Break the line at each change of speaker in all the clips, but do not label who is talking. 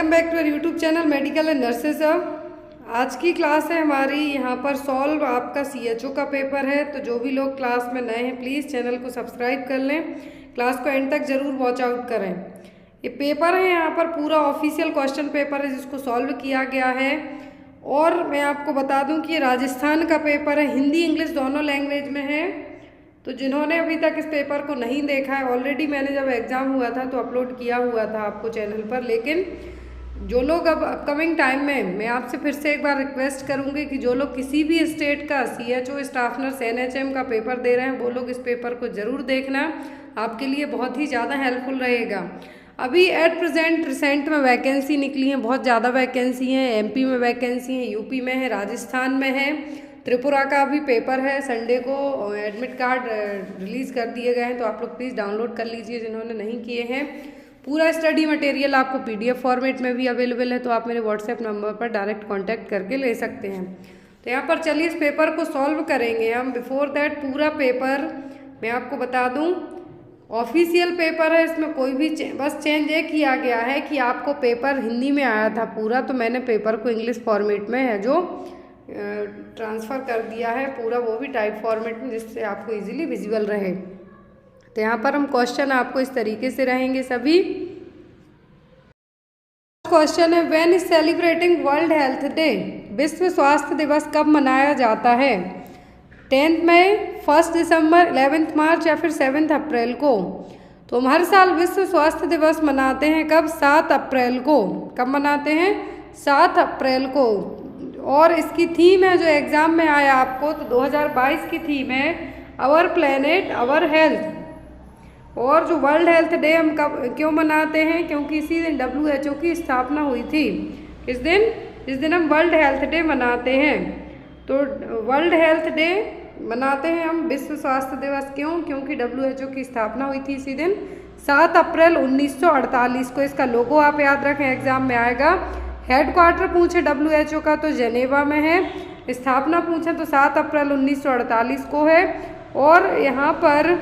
Welcome back to our YouTube channel medical and nurses. आज की class है हमारी यहाँ पर सॉल्व आपका CHO का पेपर है। तो जो भी लोग क्लास में नए हैं प्लीज़ चैनल को सब्सक्राइब कर लें, क्लास को एंड तक ज़रूर वॉच आउट करें। ये पेपर है यहाँ पर पूरा ऑफिशियल क्वेश्चन पेपर है जिसको सॉल्व किया गया है। और मैं आपको बता दूँ कि ये राजस्थान का पेपर है, हिंदी इंग्लिश दोनों लैंग्वेज में है। तो जिन्होंने अभी तक इस पेपर को नहीं देखा है, ऑलरेडी मैंने जब एग्ज़ाम हुआ था तो अपलोड किया हुआ था आपको चैनल पर, लेकिन जो लोग अब अपकमिंग टाइम में, मैं आपसे फिर से एक बार रिक्वेस्ट करूंगी कि जो लोग किसी भी स्टेट का CHO स्टाफ नर्स NHM का पेपर दे रहे हैं वो लोग इस पेपर को ज़रूर देखना, आपके लिए बहुत ही ज़्यादा हेल्पफुल रहेगा। अभी एट प्रेजेंट रिसेंट में वैकेंसी निकली हैं, बहुत ज़्यादा वैकेंसी हैं। MP में वैकेंसी है, UP में है, राजस्थान में है, त्रिपुरा का भी पेपर है। संडे को एडमिट कार्ड रिलीज़ कर दिए गए हैं, तो आप लोग प्लीज़ डाउनलोड कर लीजिए जिन्होंने नहीं किए हैं। पूरा स्टडी मटेरियल आपको PDF फॉर्मेट में भी अवेलेबल है, तो आप मेरे WhatsApp नंबर पर डायरेक्ट कांटेक्ट करके ले सकते हैं। तो यहाँ पर चलिए इस पेपर को सॉल्व करेंगे हम। बिफोर दैट पूरा पेपर मैं आपको बता दूँ ऑफिशियल पेपर है, इसमें कोई भी बस चेंज ये किया गया है कि आपको पेपर हिंदी में आया था पूरा, तो मैंने पेपर को इंग्लिश फॉर्मेट में है जो ट्रांसफ़र कर दिया है पूरा, वो भी टाइप फॉर्मेट में, जिससे आपको इजीली विजिबल रहे। तो यहाँ पर हम क्वेश्चन आपको इस तरीके से रहेंगे सभी। क्वेश्चन है, when is celebrating world health day? विश्व स्वास्थ्य दिवस कब मनाया जाता है? 10 मई, 1 दिसंबर, 11 मार्च या फिर 7 अप्रैल को? तो हम हर साल विश्व स्वास्थ्य दिवस मनाते हैं कब? 7 अप्रैल को। कब मनाते हैं? 7 अप्रैल को। और इसकी थीम है जो एग्ज़ाम में आया आपको, तो 2022 की थीम है आवर प्लेनेट आवर हेल्थ। और जो वर्ल्ड हेल्थ डे हम कब क्यों मनाते हैं? क्योंकि इसी दिन WHO की स्थापना हुई थी। किस दिन? इस दिन हम वर्ल्ड हेल्थ डे मनाते हैं। तो वर्ल्ड हेल्थ डे मनाते हैं हम, विश्व स्वास्थ्य दिवस क्यों? क्योंकि WHO की स्थापना हुई थी इसी दिन 7 अप्रैल 1948 को। इसका लोगो आप याद रखें, एग्जाम में आएगा। हेडक्वार्टर पूछे WHO का तो जेनेवा में है, स्थापना पूछे तो 7 अप्रैल 1948 को है। और यहाँ पर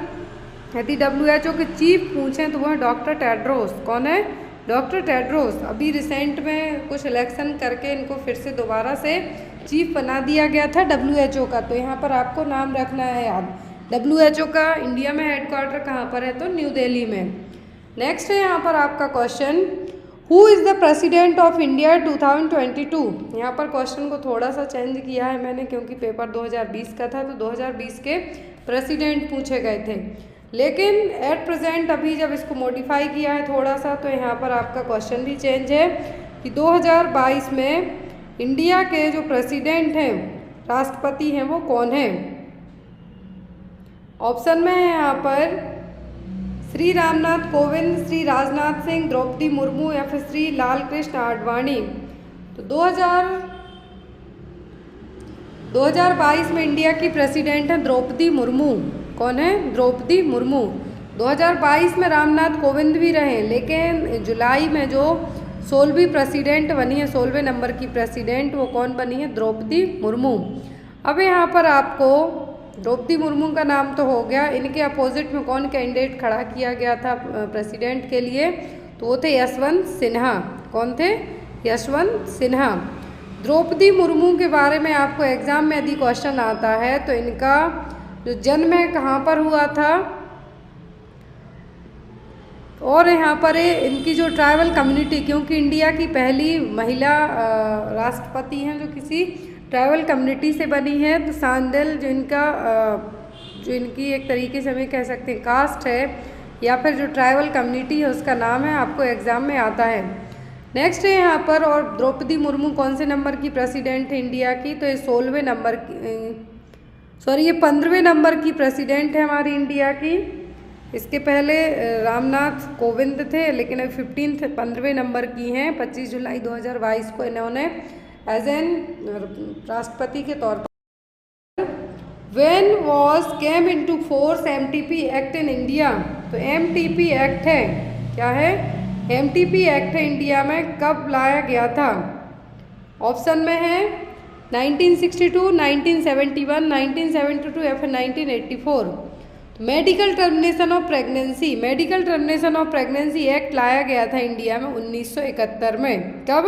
यदि WHO के चीफ पूछें तो वो है डॉक्टर टेड्रोस। कौन है? Doctor Tedros. अभी रिसेंट में कुछ इलेक्शन करके इनको फिर से दोबारा से चीफ बना दिया गया था WHO का, तो यहाँ पर आपको नाम रखना है याद। WHO का इंडिया में हेडक्वार्टर कहाँ पर है? तो न्यू दिल्ली में। नेक्स्ट है यहाँ पर आपका question, who is the president of India 2022? यहाँ पर क्वेश्चन को थोड़ा सा चेंज किया है मैंने, क्योंकि पेपर 2020 का था, तो 2020 के प्रेसिडेंट पूछे गए थे। लेकिन एट प्रेजेंट अभी जब इसको मॉडिफाई किया है थोड़ा सा, तो यहाँ पर आपका क्वेश्चन भी चेंज है कि 2022 में इंडिया के जो प्रेसिडेंट हैं, राष्ट्रपति हैं, वो कौन हैं? ऑप्शन में है यहाँ पर श्री रामनाथ कोविंद, श्री राजनाथ सिंह, द्रौपदी मुर्मू या फिर श्री लाल कृष्ण आडवाणी। तो 2022 में इंडिया की प्रेसिडेंट है द्रौपदी मुर्मू। कौन है? द्रौपदी मुर्मू। 2022 में रामनाथ कोविंद भी रहे, लेकिन जुलाई में जो 16वीं प्रेसिडेंट बनी है, 16वें नंबर की प्रेसिडेंट, वो कौन बनी है? द्रौपदी मुर्मू। अब यहाँ पर आपको द्रौपदी मुर्मू का नाम तो हो गया, इनके अपोजिट में कौन कैंडिडेट खड़ा किया गया था प्रेसिडेंट के लिए? तो वो थे यशवंत सिन्हा। कौन थे? यशवंत सिन्हा। द्रौपदी मुर्मू के बारे में आपको एग्जाम में यदि क्वेश्चन आता है तो इनका जो जन्म है कहाँ पर हुआ था, और यहाँ पर इनकी जो ट्राइबल कम्युनिटी, क्योंकि इंडिया की पहली महिला राष्ट्रपति हैं जो किसी ट्राइबल कम्युनिटी से बनी है, तो सांदेल जो इनकी एक तरीके से हमें कह सकते हैं कास्ट है, या फिर जो ट्राइबल कम्युनिटी है उसका नाम है, आपको एग्ज़ाम में आता है। नेक्स्ट है यहाँ पर, और द्रौपदी मुर्मू कौन से नंबर की प्रेसिडेंट है इंडिया की? तो ये 16वें नंबर की, ये 15वें नंबर की प्रेसिडेंट है हमारी इंडिया की। इसके पहले रामनाथ कोविंद थे, लेकिन अब 15वें नंबर की हैं। 25 जुलाई 2022 को इन्होंने एज एन राष्ट्रपति के तौर पर। When was came into force MTP act in India? तो MTP एक्ट है, क्या है? MTP एक्ट है इंडिया में कब लाया गया था? ऑप्शन में है 1962, 1971, 1972 या फिर 1984। Medical termination of pregnancy act लाया गया था इंडिया में 1971 में। कब?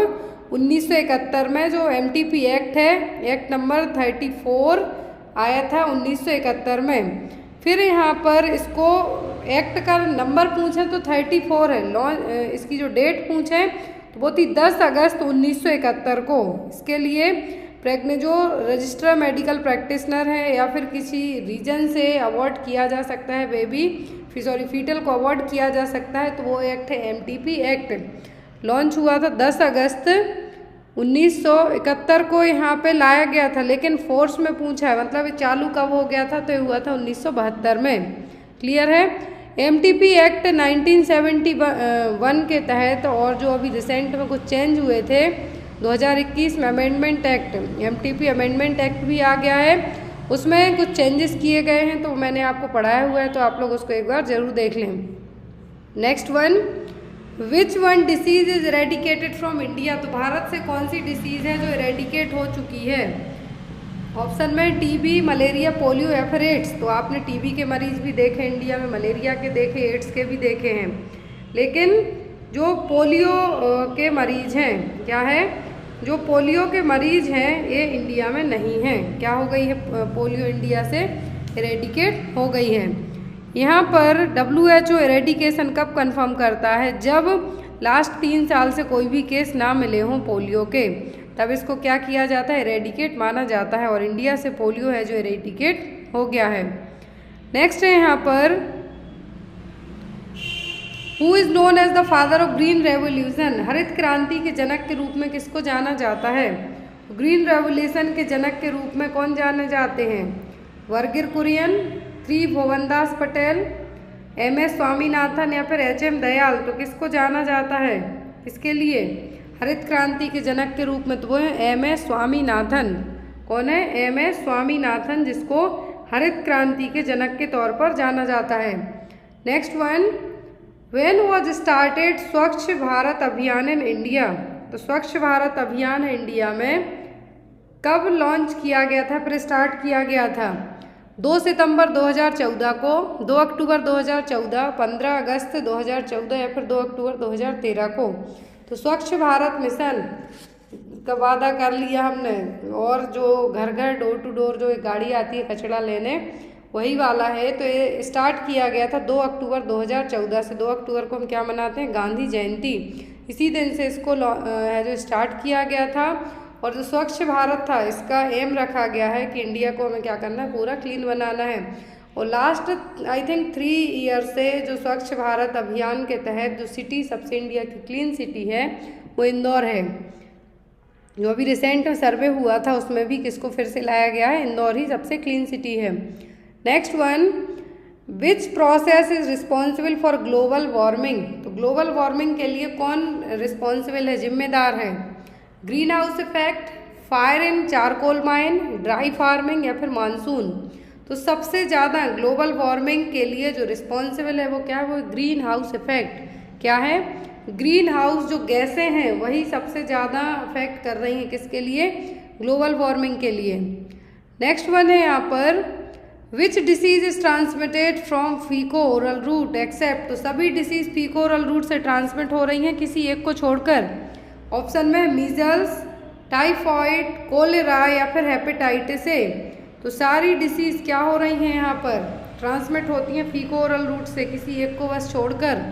1971 में जो MTP एक्ट है, एक्ट नंबर 34 आया था 1971 में। फिर यहाँ पर इसको एक्ट का नंबर पूछे तो 34 है, लॉन्च इसकी जो डेट पूछे तो वो थी 10 अगस्त 1971 को। इसके लिए जो रजिस्ट्रार मेडिकल प्रैक्टिशनर है या फिर किसी रीजन से अवार्ड किया जा सकता है फीटल को अवार्ड किया जा सकता है, तो वो एक्ट है MTP एक्ट। लॉन्च हुआ था 10 अगस्त 1971 को यहाँ पे लाया गया था, लेकिन फोर्स में पूछा है, मतलब चालू कब हो गया था, तो ये हुआ था 1972 में। क्लियर है? MTP एक्ट 1971 के तहत और जो अभी रिसेंट में कुछ चेंज हुए थे 2021 में amendment act, MTP amendment act भी आ गया है, उसमें कुछ चेंजेस किए गए हैं, तो मैंने आपको पढ़ाया हुआ है, तो आप लोग उसको एक बार ज़रूर देख लें। Next one, which one disease is eradicated from India, तो भारत से कौन सी डिसीज़ है जो एरेडिकेट हो चुकी है? ऑप्शन में TB, मलेरिया, पोलियो या फिर एड्स। तो आपने TB के मरीज़ भी देखे इंडिया में, मलेरिया के देखे, एड्स के भी देखे हैं, लेकिन जो पोलियो के मरीज़ हैं, क्या है, जो पोलियो के मरीज़ हैं ये इंडिया में नहीं हैं। क्या हो गई है? पोलियो इंडिया से एरेडिकेट हो गई है। यहाँ पर WHO एरेडिकेशन कब कंफर्म करता है? जब लास्ट 3 साल से कोई भी केस ना मिले हों पोलियो के, तब इसको क्या किया जाता है? एरेडिकेट माना जाता है, और इंडिया से पोलियो है जो एरेडिकेट हो गया है। नेक्स्ट है यहाँ पर, who is known as the father of green revolution, हरित क्रांति के जनक के रूप में किसको जाना जाता है? ग्रीन रेवोल्यूशन के जनक के रूप में कौन जाने जाते हैं? वर्गीज कुरियन, भुवनदास पटेल, MS स्वामीनाथन या फिर HM दयाल। तो किसको जाना जाता है इसके लिए हरित क्रांति के जनक के रूप में? तो वो है MS स्वामीनाथन। कौन है? MS स्वामीनाथन, जिसको हरित क्रांति के जनक के तौर पर जाना जाता है। Next one, when was started स्वच्छ भारत अभियान इन इंडिया, तो स्वच्छ भारत अभियान है इंडिया में कब लॉन्च किया गया था, फिर स्टार्ट किया गया था? 2 सितंबर 2014 को, 2 अक्टूबर 2014, 15 अगस्त 2014 या फिर 2 अक्टूबर 2013 को। तो स्वच्छ भारत मिशन का वादा कर लिया हमने, और जो घर घर डोर टू डोर जो एक गाड़ी आती है कचरा लेने, वही वाला है। तो ये स्टार्ट किया गया था 2 अक्टूबर 2014 से। 2 अक्टूबर को हम क्या मनाते हैं? गांधी जयंती। इसी दिन से इसको है जो स्टार्ट किया गया था। और जो स्वच्छ भारत था, इसका एम रखा गया है कि इंडिया को हमें क्या करना है? पूरा क्लीन बनाना है। और लास्ट आई थिंक 3 ईयर से जो स्वच्छ भारत अभियान के तहत जो सिटी सबसे इंडिया की क्लीन सिटी है वो इंदौर है। जो अभी रिसेंट सर्वे हुआ था उसमें भी किसको फिर से लाया गया है? इंदौर ही सबसे क्लीन सिटी है। Next one, which process is responsible for global warming, तो ग्लोबल वार्मिंग के लिए कौन रिस्पॉन्सिबल है, जिम्मेदार है? Green house effect, fire in charcoal mine, dry farming या फिर मानसून। तो सबसे ज़्यादा ग्लोबल वार्मिंग के लिए जो रिस्पॉन्सिबल है वो क्या है? वो ग्रीन हाउस इफेक्ट। क्या है? ग्रीन हाउस जो गैसें हैं वही सबसे ज़्यादा अफेक्ट कर रही हैं किसके लिए? ग्लोबल वार्मिंग के लिए। नेक्स्ट वन है यहाँ पर, which disease is transmitted from faeco oral route except, तो सभी डिसीज फीको ओरल रूट से ट्रांसमिट हो रही हैं किसी एक को छोड़कर। ऑप्शन में मीजल्स, टाइफॉइड, कोलेरा या फिर हेपेटाइटिस ए। तो सारी डिसीज क्या हो रही हैं यहाँ पर? ट्रांसमिट होती हैं फीको ओरल रूट से किसी एक को बस छोड़कर।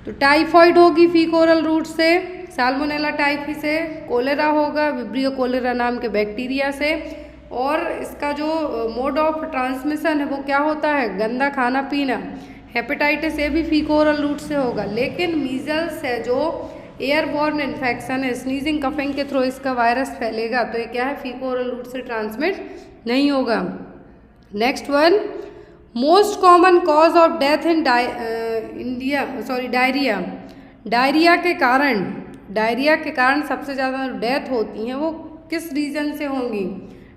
तो टाइफॉइड होगी फीको ओरल रूट से, साल्मोनेला टाइफी से, कोलेरा होगा विब्रियो कोलेरा नाम के बैक्टीरिया से, और इसका जो मोड ऑफ ट्रांसमिशन है वो क्या होता है? गंदा खाना पीना। हेपेटाइटिस ए भी फीको ओरल रूट से होगा। लेकिन मीजल्स है जो एयरबॉर्न इन्फेक्शन है, स्नीजिंग कफिंग के थ्रू इसका वायरस फैलेगा, तो ये क्या है? फीको ओरल रूट से ट्रांसमिट नहीं होगा। Next one, most common cause of death in diarrhoea. Diarrhoea के कारण सबसे ज़्यादा डेथ होती हैं वो किस रीजन से होंगी?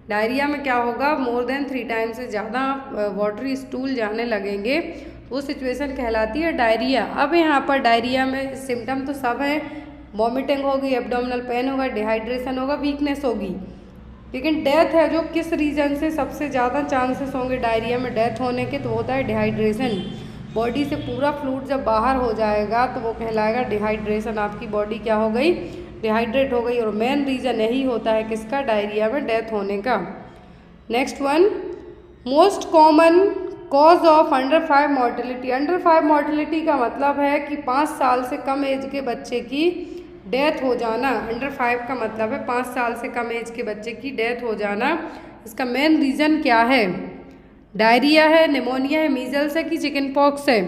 डायरिया में क्या होगा? मोर देन 3 टाइम्स से ज़्यादा वाटरी स्टूल जाने लगेंगे, वो सिचुएशन कहलाती है डायरिया। अब यहाँ पर डायरिया में सिम्टम तो सब है, वॉमिटिंग होगी, एब्डोमिनल पेन होगा, डिहाइड्रेशन होगा, वीकनेस होगी। लेकिन डेथ है जो किस रीज़न से सबसे ज़्यादा चांसेस होंगे डायरिया में डेथ होने के, तो होता है डिहाइड्रेशन। बॉडी से पूरा फ्लूइड जब बाहर हो जाएगा तो वो कहलाएगा डिहाइड्रेशन। आपकी बॉडी क्या हो गई, डिहाइड्रेट हो गई। और मेन रीज़न यही होता है किसका, डायरिया में डेथ होने का। Next one, most common cause of under 5 mortality. Under 5 mortality का मतलब है कि 5 साल से कम एज के बच्चे की डेथ हो जाना। अंडर 5 का मतलब है 5 साल से कम एज के बच्चे की डेथ हो जाना। इसका मेन रीज़न क्या है, डायरिया है, निमोनिया है, मीजल्स है कि चिकन पॉक्स है।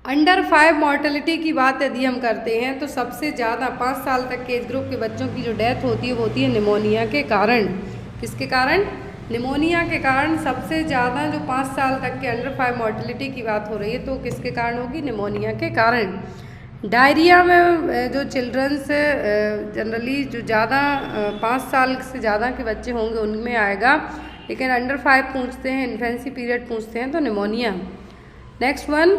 अंडर 5 मॉर्टेलिटी की बात यदि हम करते हैं तो सबसे ज़्यादा 5 साल तक के एज ग्रुप के बच्चों की जो डेथ होती है वो होती है निमोनिया के कारण। किसके कारण, निमोनिया के कारण सबसे ज़्यादा जो 5 साल तक के अंडर 5 मॉर्टेलिटी की बात हो रही है तो किसके कारण होगी, निमोनिया के कारण। डायरिया में जो चिल्ड्रंस जनरली जो ज़्यादा 5 साल से ज़्यादा के बच्चे होंगे उनमें आएगा, लेकिन अंडर 5 पूछते हैं, इन्फेंसी पीरियड पूछते हैं तो pneumonia. Next one,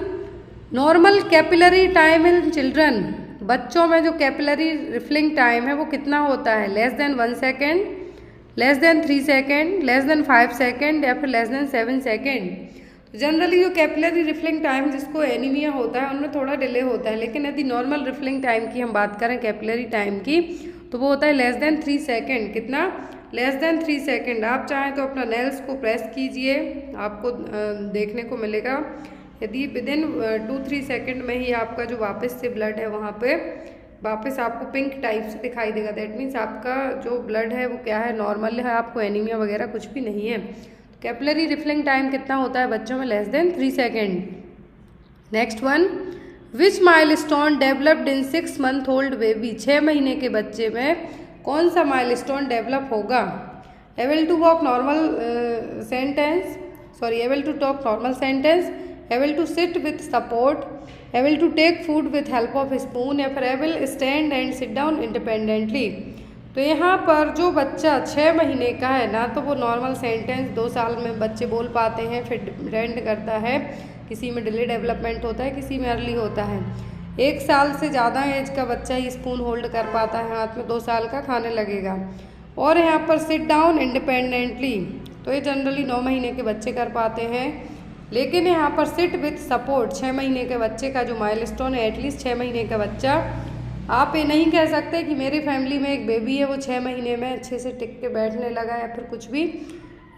normal capillary time in children. बच्चों में जो कैपिलरी रिफिलिंग टाइम है वो कितना होता है, less than 1 second, less than 3 second, less than 5 second या फिर लेस देन 7 सेकेंड। जनरली जो कैपिलरी रिफिलिंग टाइम जिसको एनीमिया होता है उनमें थोड़ा डिले होता है, लेकिन यदि नॉर्मल रिफिलिंग टाइम की हम बात करें कैपिलरी टाइम की तो वो होता है लेस देन 3 सेकेंड। कितना, लेस देन 3 सेकेंड। आप चाहें तो अपना नेल्स को प्रेस कीजिए, आपको देखने को मिलेगा यदि विदिन 2-3 सेकेंड में ही आपका जो वापस से ब्लड है वहाँ पे वापस आपको पिंक टाइप से दिखाई देगा। दैट मीन्स आपका जो ब्लड है वो क्या है, नॉर्मल है, आपको एनीमिया वगैरह कुछ भी नहीं है। कैपिलरी रिफिलिंग टाइम कितना होता है बच्चों में, less than 3 second. Next one, which milestone developed in 6 month old baby. 6 महीने के बच्चे में कौन सा माइलस्टोन डेवलप होगा, able to walk normal sentence, sorry able to talk normal sentence, able to sit with support, able to take food with help of spoon या फिर able stand and sit down independently. तो यहाँ पर जो बच्चा 6 महीने का है ना तो वो नॉर्मल सेंटेंस 2 साल में बच्चे बोल पाते हैं, फिर डिपेंड करता है, किसी में डिले डेवलपमेंट होता है, किसी में अर्ली होता है। 1 साल से ज़्यादा एज का बच्चा ही स्पून होल्ड कर पाता है हाथ में, 2 साल का खाने लगेगा। और यहाँ पर सिट डाउन इंडिपेंडेंटली तो ये जनरली 9 महीने के बच्चे कर पाते हैं। लेकिन यहाँ पर सिट विथ सपोर्ट 6 महीने के बच्चे का जो माइलस्टोन है, एटलीस्ट 6 महीने का बच्चा, आप ये नहीं कह सकते कि मेरी फैमिली में एक बेबी है वो 6 महीने में अच्छे से टिक के बैठने लगा या फिर कुछ भी,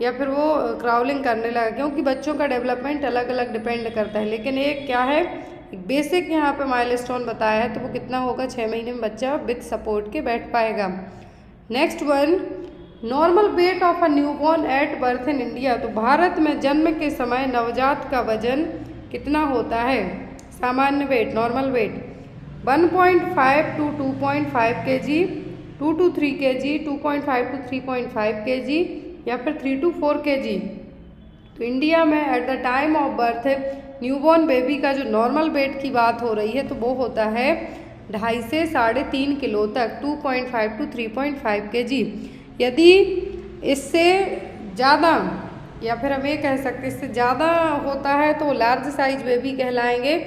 या फिर वो क्राउलिंग करने लगा, क्योंकि बच्चों का डेवलपमेंट अलग अलग डिपेंड करता है। लेकिन एक क्या है, एक बेसिक यहाँ पे माइलस्टोन बताया है तो वो कितना होगा, 6 महीने में बच्चा विथ सपोर्ट के बैठ पाएगा। Next one, normal weight of a newborn at birth in India. तो भारत में जन्म के समय नवजात का वजन कितना होता है, सामान्य wait, normal weight 1.5 to 2.5 kg, 2 to 3 kg, 2.5 to 3.5 kg या फिर 3 to 4 kg। तो इंडिया में eight the time of birth newborn baby का जो नॉर्मल वेट की बात हो रही है तो वो होता है 2.5 से 3.5 किलो तक, 2.5 to 3.5 kg। यदि इससे ज़्यादा या फिर हम ये कह सकते हैं इससे ज़्यादा होता है तो लार्ज साइज बेबी कहलाएंगे,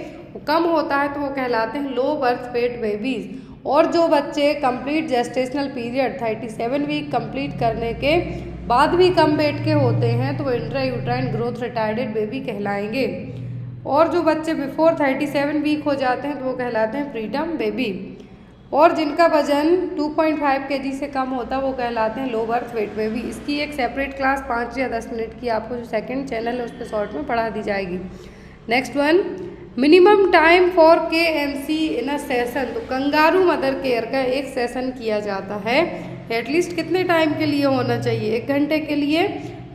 कम होता है तो वो कहलाते हैं लो बर्थ वेट बेबीज़। और जो बच्चे complete gestational period 37 week complete करने के बाद भी कम वेट के होते हैं तो वो intra uterine growth retarded baby कहलाएंगे। और जो बच्चे बिफोर 37 वीक हो जाते हैं तो वो कहलाते हैं प्रीटर्म बेबी। और जिनका वजन 2.5 kg से कम होता है वो कहलाते हैं लो बर्थ वेट बेबी। इसकी एक सेपरेट क्लास 5 या 10 मिनट की आपको जो सेकंड चैनल है उस पर शॉर्ट में पढ़ा दी जाएगी। Next one, minimum time for KMC in a session. तो कंगारू मदर केयर का एक सेशन किया जाता है, एटलीस्ट कितने टाइम के लिए होना चाहिए, 1 घंटे के लिए,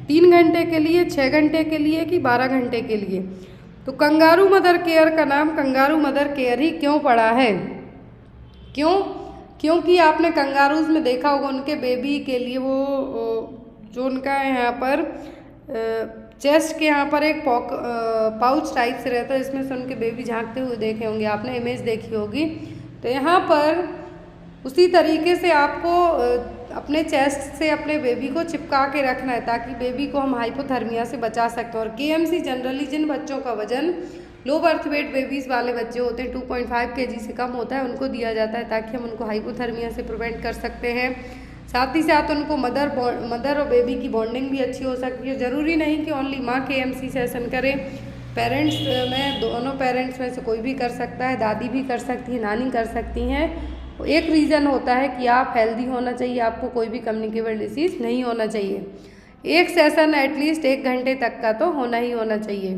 3 घंटे के लिए, 6 घंटे के लिए कि 12 घंटे के लिए। तो कंगारू मदर केयर का नाम कंगारू मदर केयर ही क्यों पड़ा है, क्यों, क्योंकि आपने कंगारूज में देखा होगा उनके बेबी के लिए वो जो उनका यहाँ पर चेस्ट के यहाँ पर एक पाउच टाइप से रहता है जिसमें से उनके बेबी झांकते हुए देखे होंगे, आपने इमेज देखी होगी। तो यहाँ पर उसी तरीके से आपको अपने चेस्ट से अपने बेबी को चिपका के रखना है ताकि बेबी को हम हाइपोथर्मिया से बचा सकते हैं। और KMC जनरली जिन बच्चों का वजन लो बर्थ वेट बेबीज़ वाले बच्चे होते हैं 2.5 kg से कम होता है उनको दिया जाता है ताकि हम उनको हाइपोथर्मिया से प्रिवेंट कर सकते हैं। साथ ही साथ उनको मदर और बेबी की बॉन्डिंग भी अच्छी हो सकती है। ज़रूरी नहीं कि ओनली माँ KMC सेशन करें, पेरेंट्स में दोनों पेरेंट्स में से कोई भी कर सकता है, दादी भी कर सकती है, नानी कर सकती हैं। एक रीज़न होता है कि आप हेल्दी होना चाहिए, आपको कोई भी कम्युनिकेबल डिसीज़ नहीं होना चाहिए। एक सेशन एटलीस्ट 1 घंटे तक का तो होना ही होना चाहिए।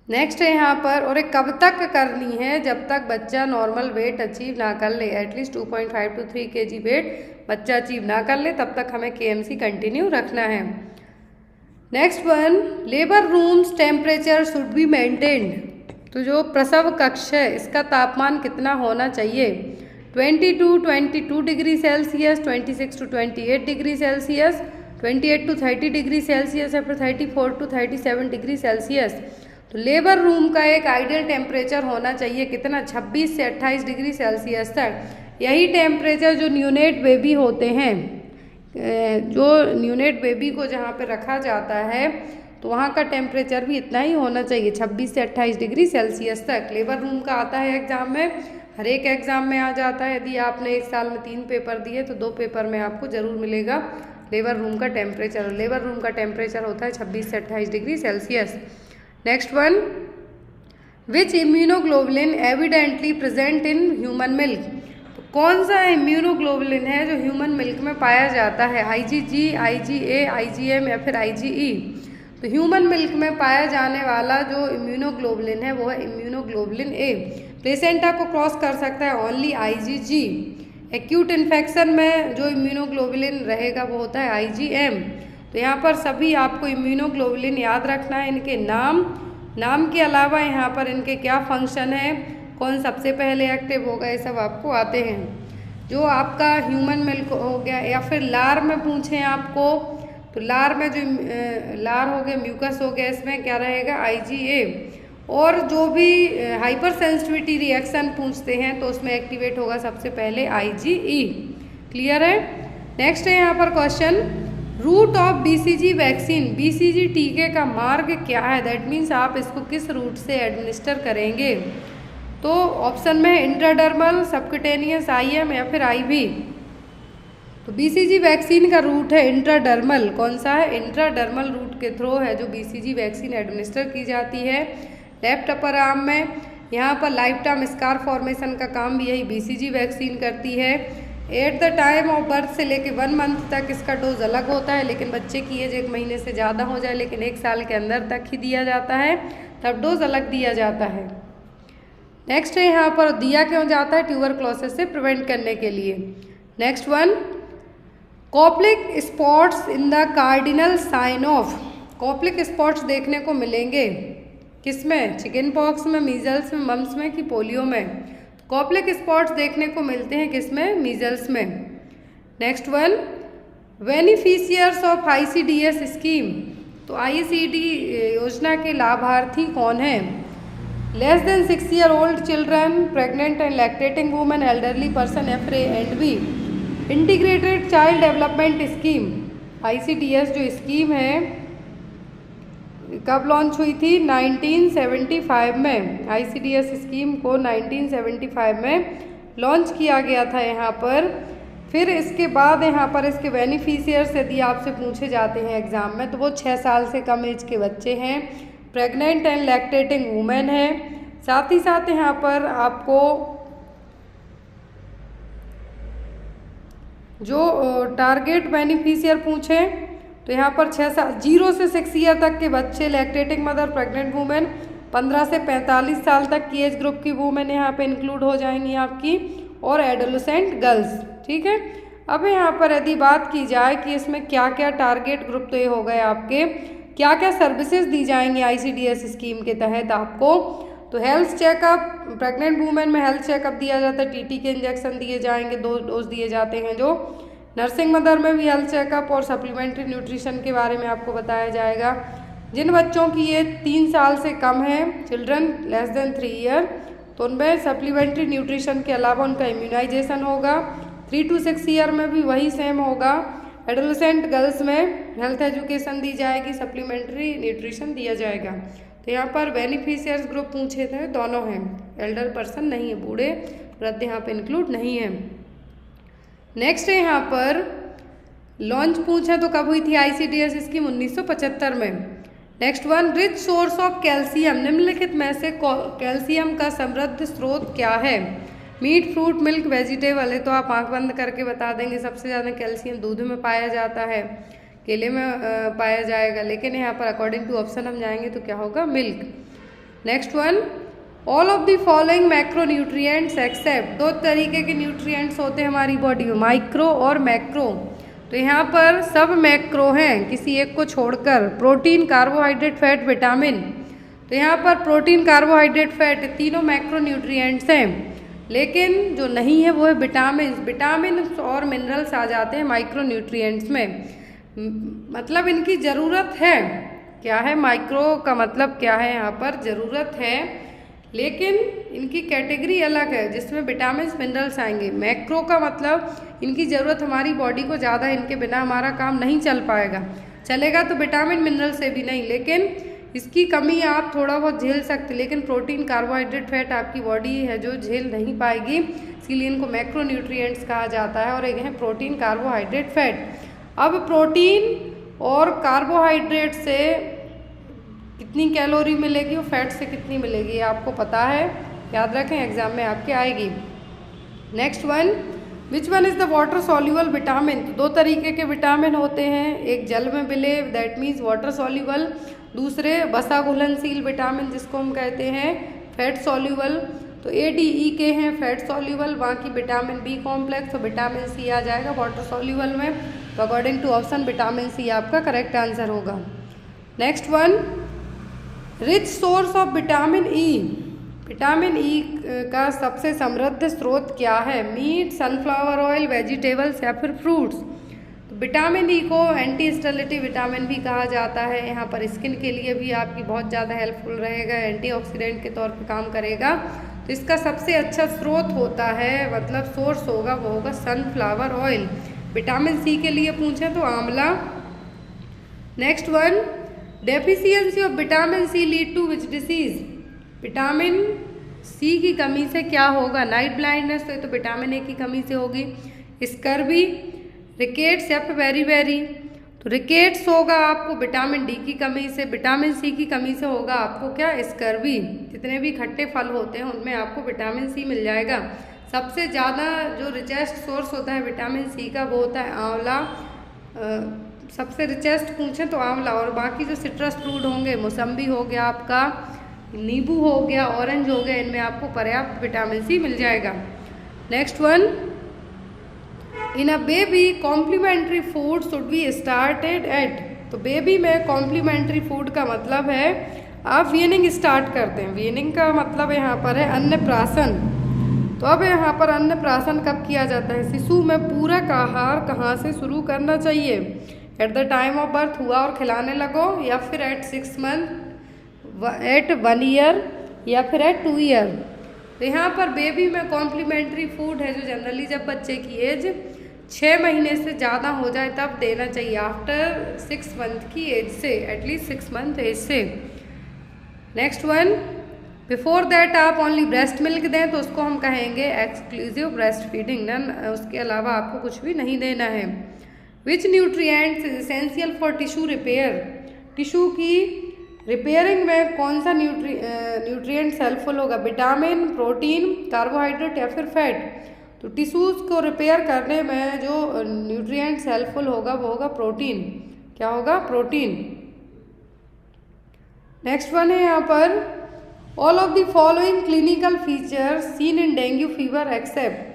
नेक्स्ट है यहाँ पर, और कब तक करनी है, जब तक बच्चा नॉर्मल वेट अचीव ना कर ले, एटलीस्ट 2.5 to 3 kg वेट बच्चा अचीव ना कर ले, तब तक हमें KMC कंटिन्यू रखना है। Next one, labour rooms temperature should be maintained. तो जो प्रसव कक्ष है इसका तापमान कितना होना चाहिए? 20 to 22 degree Celsius, 26 to 28 degree Celsius, 28 to 30 degree Celsius या फिर 34 to 37 डिग्री सेल्सियस। तो लेबर रूम का एक आइडियल टेम्परेचर होना चाहिए कितना? 26 से 28 डिग्री सेल्सियस तक। यही टेम्परेचर जो न्यूनेट बेबी होते हैं, जो न्यूनेट बेबी को जहाँ पे रखा जाता है तो वहाँ का टेम्परेचर भी इतना ही होना चाहिए, 26 से 28 डिग्री सेल्सियस तक। लेबर रूम का आता है एग्जाम में, हर एक एग्जाम में आ जाता है। यदि आपने 1 साल में 3 पेपर दिए तो 2 पेपर में आपको जरूर मिलेगा लेबर रूम का टेम्परेचर। लेबर रूम का टेम्परेचर होता है 26 से 28 degree Celsius. Next one, which immunoglobulin evidently present in human milk. तो कौन सा इम्यूनोग्लोबुलिन है जो ह्यूमन मिल्क में पाया जाता है? IgG, IgA, IgM या फिर IgE। तो ह्यूमन मिल्क में पाया जाने वाला जो इम्यूनोग्लोबुलिन है वो है इम्यूनोग्लोबुलिन A। प्लेसेंटा को क्रॉस कर सकता है ओनली IgG। एक्यूट इन्फेक्शन में जो इम्यूनोग्लोबुलिन रहेगा वो होता है IgM। तो यहाँ पर सभी आपको इम्यूनोग्लोबुलिन याद रखना है, इनके नाम के अलावा यहाँ पर इनके क्या फंक्शन है, कौन सबसे पहले एक्टिव होगा, ये सब आपको आते हैं। जो आपका ह्यूमन मिल्क हो गया या फिर लार में पूछें आपको, तो लार में जो लार हो गया, म्यूकस हो गया, इसमें क्या रहेगा? IgA। और जो भी हाइपर सेंसिटिविटी रिएक्शन पूछते हैं तो उसमें एक्टिवेट होगा सबसे पहले IgE। क्लियर है? नेक्स्ट है यहाँ पर question, root of BCG vaccine. BCG टीके का मार्ग क्या है? दैट मीन्स आप इसको किस रूट से एडमिनिस्टर करेंगे? तो ऑप्शन में इंट्राडर्मल, सबक्यूटेनियस, IM या फिर IV। तो BCG वैक्सीन का रूट है इंट्राडर्मल। कौन सा है? इंट्राडर्मल रूट के थ्रू है जो BCG वैक्सीन एडमिनिस्टर की जाती है लेफ्ट अपर आर्म में। यहाँ पर लाइफ टाइम स्कार फॉर्मेशन का काम भी यही BCG वैक्सीन करती है। Eight the time of birth से लेके 1 मंथ तक इसका डोज अलग होता है, लेकिन बच्चे की एज 1 महीने से ज़्यादा हो जाए लेकिन 1 साल के अंदर तक ही दिया जाता है, तब डोज अलग दिया जाता है। नेक्स्ट है यहाँ पर, दिया क्यों जाता है? ट्यूबरक्लोसिस से प्रिवेंट करने के लिए। Next one, Koplik spots in the cardinal sign of. Koplik spots देखने को मिलेंगे किसमें? चिकन पॉक्स में, मीजल्स में, मम्स में कि पोलियो में? कॉप्लिक स्पॉट्स देखने को मिलते हैं किसमें? मीजल्स में। Next one, beneficiaries of ICDS scheme. तो ICD योजना के लाभार्थी कौन हैं? Less than 6 year old children, pregnant and lactating women, elderly person या फिर A&B। Integrated child development scheme. ICDS जो स्कीम है कब लॉन्च हुई थी? 1975 में। ICDS स्कीम को 1975 में लॉन्च किया गया था यहाँ पर। फिर इसके बाद यहाँ पर इसके बेनिफिशियर्स यदि आपसे पूछे जाते हैं एग्जाम में तो वो 6 साल से कम एज के बच्चे हैं, प्रेग्नेंट एंड लैक्टेटिंग वुमेन है। साथ ही साथ यहाँ पर आपको जो टारगेट बेनिफिशियर पूछे तो यहाँ पर 0 से 6 ईयर तक के बच्चे, लैक्टेटिंग मदर, प्रेग्नेंट वुमेन, 15 से 45 साल तक की एज ग्रुप की वुमेन यहाँ पे इंक्लूड हो जाएंगी आपकी, और एडोलेसेंट गर्ल्स। ठीक है, अब यहाँ पर यदि बात की जाए कि इसमें क्या क्या टारगेट ग्रुप, तो ये हो गए आपके क्या क्या सर्विसेज दी जाएंगी ICDS स्कीम के तहत आपको। तो हेल्थ चेकअप, प्रेग्नेंट वुमेन में हेल्थ चेकअप दिया जाता है, TT के इंजेक्शन दिए जाएंगे, 2 डोज दिए जाते हैं जो। नर्सिंग मदर में भी हेल्थ चेकअप और सप्लीमेंट्री न्यूट्रिशन के बारे में आपको बताया जाएगा। जिन बच्चों की ये 3 साल से कम है, चिल्ड्रन लेस देन 3 ईयर, तो उनमें सप्लीमेंट्री न्यूट्रिशन के अलावा उनका इम्यूनाइजेशन होगा। 3 to 6 ईयर में भी वही सेम होगा। एडोलेसेंट गर्ल्स में हेल्थ एजुकेशन दी जाएगी, सप्लीमेंट्री न्यूट्रिशन दिया जाएगा। तो यहाँ पर बेनिफिशियर्स ग्रुप पूछे थे, दोनों हैं, एल्डर पर्सन नहीं है, बूढ़े वृद्ध यहाँ पे इंक्लूड नहीं है। नेक्स्ट है यहाँ पर लॉन्च पूछा तो कब हुई थी ICDS स्कीम 1975 में। Next one, rich source of calcium, निम्नलिखित में से कैल्शियम का समृद्ध स्रोत क्या है? मीट, फ्रूट, मिल्क, वेजिटेबल है तो आप आंख बंद करके बता देंगे। सबसे ज़्यादा कैल्शियम दूध में पाया जाता है, केले में पाया जाएगा, लेकिन यहाँ पर अकॉर्डिंग टू ऑप्शन हम जाएंगे तो क्या होगा? Milk. Next one, all of the following macronutrients except, दो तरीके के न्यूट्रिएंट्स होते हैं हमारी बॉडी में, माइक्रो और मैक्रो। तो यहाँ पर सब मैक्रो हैं किसी एक को छोड़कर, प्रोटीन, कार्बोहाइड्रेट, फैट, विटामिन। तो यहाँ पर प्रोटीन, कार्बोहाइड्रेट, फैट तीनों मैक्रो न्यूट्रिएंट्स हैं, लेकिन जो नहीं है वो है विटामिन। विटामिन और मिनरल्स आ जाते हैं माइक्रो न्यूट्रिएंट्स में, मतलब इनकी ज़रूरत है। क्या है? माइक्रो का मतलब क्या है? यहाँ पर ज़रूरत है, लेकिन इनकी कैटेगरी अलग है जिसमें विटामिन मिनरल्स आएंगे। मैक्रो का मतलब इनकी ज़रूरत हमारी बॉडी को ज़्यादा, इनके बिना हमारा काम नहीं चल पाएगा। चलेगा तो विटामिन मिनरल से भी नहीं, लेकिन इसकी कमी आप थोड़ा बहुत झेल सकते, लेकिन प्रोटीन, कार्बोहाइड्रेट, फैट आपकी बॉडी है जो झेल नहीं पाएगी, इसीलिए इनको मैक्रो न्यूट्रिएंट्स कहा जाता है। और एक है प्रोटीन, कार्बोहाइड्रेट, फैट। अब प्रोटीन और कार्बोहाइड्रेट से कितनी कैलोरी मिलेगी और फैट से कितनी मिलेगी आपको पता है, याद रखें, एग्जाम में आपके आएगी। Next one, which one is the water soluble vitamin, तो दो तरीके के विटामिन होते हैं, एक जल में मिले दैट मीन्स वाटर सॉल्यूबल, दूसरे बसा घुलनशील विटामिन जिसको हम कहते हैं फैट सॉल्यूबल। तो ADE के हैं फैट सॉल्यूबल, बाकी विटामिन B कॉम्प्लेक्स, तो विटामिन C आ जाएगा वाटर सॉल्यूबल में। तो according to option vitamin C आपका करेक्ट आंसर होगा। Next one, rich source of vitamin E, vitamin E का सबसे समृद्ध स्रोत क्या है? मीट, सनफ्लावर ऑयल, वेजिटेबल्स या फिर फ्रूट्स। तो विटामिन E को एंटी स्टेरिलिटी विटामिन भी कहा जाता है। यहाँ पर स्किन के लिए भी आपकी बहुत ज़्यादा हेल्पफुल रहेगा, एंटीऑक्सीडेंट के तौर पे काम करेगा। तो इसका सबसे अच्छा स्रोत होता है, मतलब सोर्स होगा, वो होगा सनफ्लावर ऑयल। विटामिन C के लिए पूछें तो आंवला। Next one, deficiency of vitamin C lead to which disease, vitamin C की कमी से क्या होगा? नाइट ब्लाइंडनेस, तो विटामिन A की कमी से होगी। स्कर्वी, रिकेट्स या फिर वेरी, तो रिकेट्स होगा आपको विटामिन D की कमी से। विटामिन C की कमी से होगा आपको क्या? स्कर्वी। जितने भी खट्टे फल होते हैं उनमें आपको विटामिन C मिल जाएगा। सबसे ज़्यादा जो रिचेस्ट सोर्स होता है विटामिन C का वो होता है आंवला, सबसे रिचेस्ट पूछें तो आंवला। और बाकी जो सिट्रस फ्रूट होंगे, मौसम्बी हो गया आपका, नींबू हो गया, ऑरेंज हो गया, इनमें आपको पर्याप्त विटामिन C मिल जाएगा। Next one, in a baby complementary food should be started at, तो बेबी में कॉम्प्लीमेंट्री फूड का मतलब है आप वीनिंग स्टार्ट करते हैं। वीनिंग का मतलब यहाँ पर है अन्नप्राशन। तो अब यहाँ पर अन्नप्राशन कब किया जाता है? शिशु में पूरक आहार कहाँ से शुरू करना चाहिए? Eight the time of birth हुआ और खिलाने लगो, या फिर एट 6 मंथ, एट 1 ईयर, या फिर एट 2 ईयर। तो यहाँ पर बेबी में कॉम्प्लीमेंट्री फूड है जो जनरली जब बच्चे की एज 6 महीने से ज़्यादा हो जाए तब देना चाहिए, आफ्टर 6 मंथ की एज से, एटलीस्ट 6 मंथ एज से। नेक्स्ट वन, बिफोर दैट आप ओनली ब्रेस्ट मिल्क दें तो उसको हम कहेंगे एक्सक्लूसिव ब्रेस्ट फीडिंग, नन उसके अलावा आपको कुछ भी नहीं देना है। विच nutrients is essential for tissue repair, tissue की रिपेयरिंग में कौन सा न्यूट्रिएंट्स हेल्पफुल होगा? विटामिन, प्रोटीन, कार्बोहाइड्रेट या फिर फैट। तो टिश्यूज़ को रिपेयर करने में जो न्यूट्रिएंट्स हेल्पफुल होगा वो होगा प्रोटीन। क्या होगा? प्रोटीन। नेक्स्ट वन है यहाँ पर, all of the following clinical features seen in dengue fever except,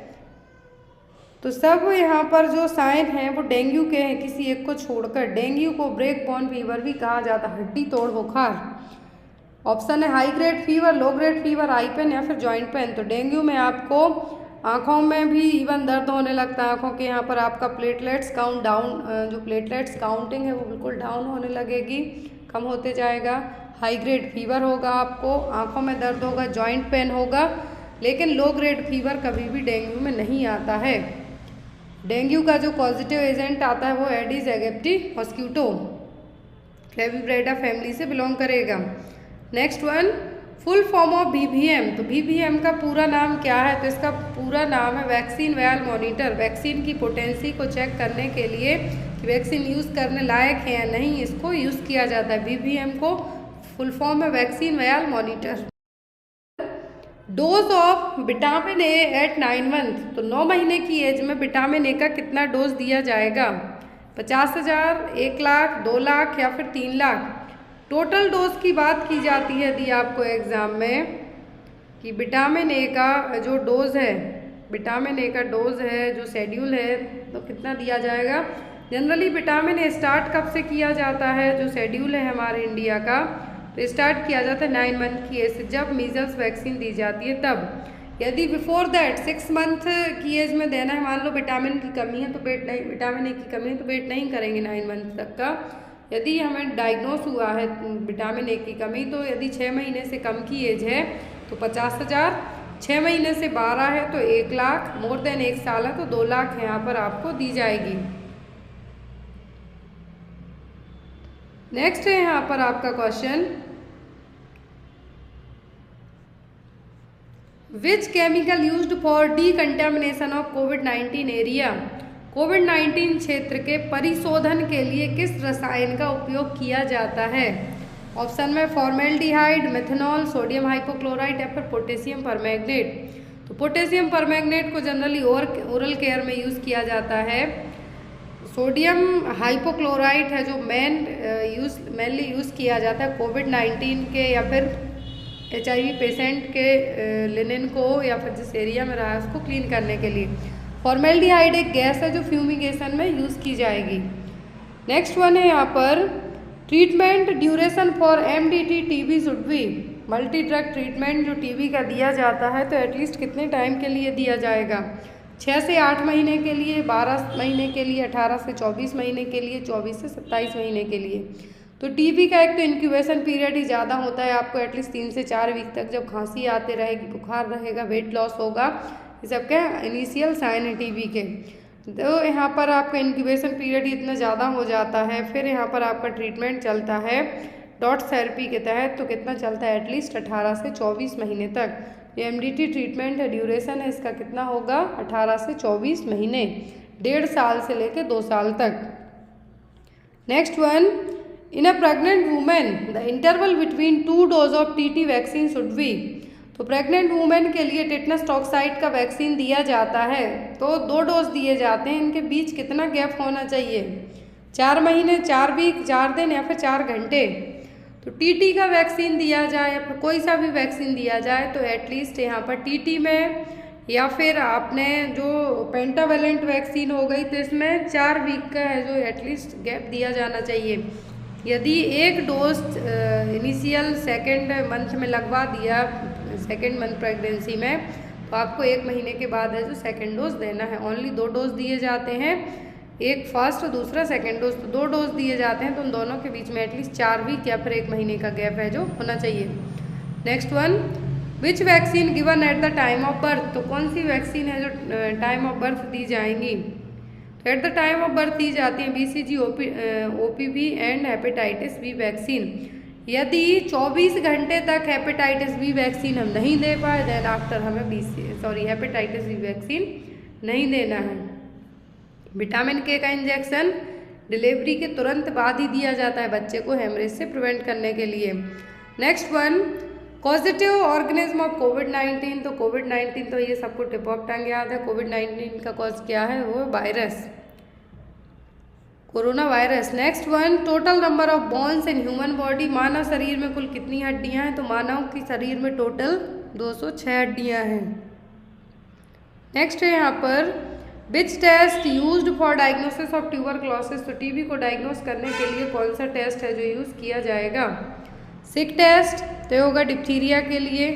तो सब यहाँ पर जो साइन हैं वो डेंगू के हैं किसी एक को छोड़कर। डेंगू को ब्रेक बोन फीवर भी कहा जाता है, हड्डी तोड़ बुखार। ऑप्शन है high grade fever, low grade fever, eye pain या फिर जॉइंट पेन। तो डेंगू में आपको आँखों में भी इवन दर्द होने लगता है, आँखों के यहाँ पर आपका प्लेटलेट्स काउंट डाउन, जो प्लेटलेट्स काउंटिंग है वो बिल्कुल डाउन होने लगेगी, कम होते जाएगा। हाई ग्रेड फीवर होगा, आपको आँखों में दर्द होगा, जॉइंट पेन होगा। लेकिन लो ग्रेड फीवर कभी भी डेंगू में नहीं आता है। डेंगू का जो पॉजिटिव एजेंट आता है वो एडिस एजिप्टी मॉस्किटो, फ्लेविब्राइडा फैमिली से बिलोंग करेगा। Next one, full form of VVM, तो VVM का पूरा नाम क्या है? तो इसका पूरा नाम है वैक्सीन वायल मॉनिटर। वैक्सीन की पोटेंसी को चेक करने के लिए कि वैक्सीन यूज़ करने लायक है या नहीं, इसको यूज़ किया जाता है। VVM को फुल फॉर्म है vaccine vial monitor. Dose of vitamin A at 9 month, तो 9 महीने की एज में विटामिन ए का कितना डोज दिया जाएगा? 50,000, 1 लाख, 2 लाख या फिर 3 लाख। टोटल डोज की बात की जाती है यदि आपको एग्ज़ाम में कि विटामिन ए का जो डोज है, विटामिन ए का डोज है जो शेड्यूल है, तो कितना दिया जाएगा? जनरली विटामिन ए स्टार्ट कब से किया जाता है? जो शेड्यूल है हमारे इंडिया का, तो स्टार्ट किया जाता है 9 मंथ की एज से, जब मीजल्स वैक्सीन दी जाती है तब। यदि बिफोर दैट 6 मंथ की एज में देना है, मान लो विटामिन की कमी है तो वेट नहीं, विटामिन ए की कमी है तो वेट नहीं करेंगे 9 मंथ तक का। यदि हमें डायग्नोस हुआ है विटामिन ए की कमी, तो यदि 6 महीने से कम की एज है तो 50,000, 6 महीने से 12 है तो 1 लाख, मोर देन 1 साल है तो 2 लाख यहाँ पर आपको दी जाएगी। नेक्स्ट है यहाँ पर आपका question, which chemical used for decontamination of कोविड-19 एरिया, कोविड-19 क्षेत्र के परिशोधन के लिए किस रसायन का उपयोग किया जाता है? ऑप्शन में फॉर्मेल्डिहाइड, मेथनॉल, सोडियम हाइपोक्लोराइड या फिर पोटेशियम परमैंगनेट। तो पोटेशियम परमैंगनेट को जनरली ओरल केयर में यूज़ किया जाता है। सोडियम हाइपोक्लोराइड है जो मेनली यूज़ किया जाता है कोविड-19 के या फिर HIV पेशेंट के लिनन को या फिर जिस एरिया में रहा है उसको क्लीन करने के लिए। फॉर्मेल्डिहाइड एक गैस है जो फ्यूमिगेशन में यूज़ की जाएगी। नेक्स्ट वन है यहाँ पर, treatment duration for MDT TB should be, multi drug treatment जो TB का दिया जाता है तो एटलीस्ट कितने टाइम के लिए दिया जाएगा? 6 से 8 महीने के लिए, 12 महीने के लिए, 18 से 24 महीने के लिए, 24 से 27 महीने के लिए। तो TB का एक तो इंक्यूबेशन पीरियड ही ज़्यादा होता है, आपको एटलीस्ट 3 से 4 वीक तक जब खांसी आते रहेगी, बुखार रहेगा, वेट लॉस होगा, ये सब क्या इनिशियल साइन है TB के। तो यहाँ पर आपका इंक्यूबेशन पीरियड ही इतना ज़्यादा हो जाता है। फिर यहाँ पर आपका ट्रीटमेंट चलता है डॉट थेरेपी के तहत, तो कितना चलता है? एटलीस्ट 18 से 24 महीने तक। ये MDT ट्रीटमेंट है, ड्यूरेशन है इसका कितना होगा? 18 से 24 महीने, 1.5 साल से लेकर 2 साल तक। Next one, in a pregnant women the interval between 2 dose of TT vaccine should be, तो प्रेग्नेंट वुमेन के लिए टेटनस टॉक्साइड का वैक्सीन दिया जाता है तो 2 डोज दिए जाते हैं, इनके बीच कितना गैप होना चाहिए? 4 महीने, 4 वीक, 4 दिन या फिर 4 घंटे। तो TT का वैक्सीन दिया जाए या फिर कोई सा भी वैक्सीन दिया जाए तो एटलीस्ट यहाँ पर TT में या फिर आपने जो पेंटावेलेंट वैक्सीन हो गई तो इसमें 4 वीक का है जो एटलीस्ट गैप दिया जाना चाहिए। यदि एक डोज इनिशियल 2nd मंथ में लगवा दिया, 2nd मंथ प्रेगनेंसी में, तो आपको 1 महीने के बाद है जो 2nd डोज देना है। ओनली 2 डोज दिए जाते हैं, एक फर्स्ट और दूसरा 2nd डोज, तो 2 डोज दिए जाते हैं, तो उन दोनों के बीच में एटलीस्ट 4 वीक या फिर 1 महीने का गैप है जो होना चाहिए। Next one, which vaccine given at the time of birth, तो कौन सी वैक्सीन है जो टाइम ऑफ बर्थ दी जाएंगी? तो at the time of birth दी जाती है BCG, OPV and hepatitis B vaccine. यदि 24 घंटे तक हेपेटाइटिस B वैक्सीन हम नहीं दे पाए, देन आफ्टर हमें हेपेटाइटिस B वैक्सीन नहीं देना है। विटामिन K का इंजेक्शन डिलीवरी के तुरंत बाद ही दिया जाता है बच्चे को हेमरेज से प्रिवेंट करने के लिए। Next one, causative organism of कोविड-19, तो कोविड-19 तो ये सबको टिप ऑफ टंग याद है। कोविड-19 का कॉज क्या है? वो virus, corona virus. Next one, total number of bones in human body, मानव शरीर में कुल कितनी हड्डियां हैं? तो मानव की शरीर में टोटल 206 हड्डियां हैं। नेक्स्ट है यहाँ पर, which test used for diagnosis of tuberculosis, तो TB को डायग्नोस करने के लिए कौन सा टेस्ट है जो यूज़ किया जाएगा? सिक टेस्ट तो होगा डिप्थीरिया के लिए,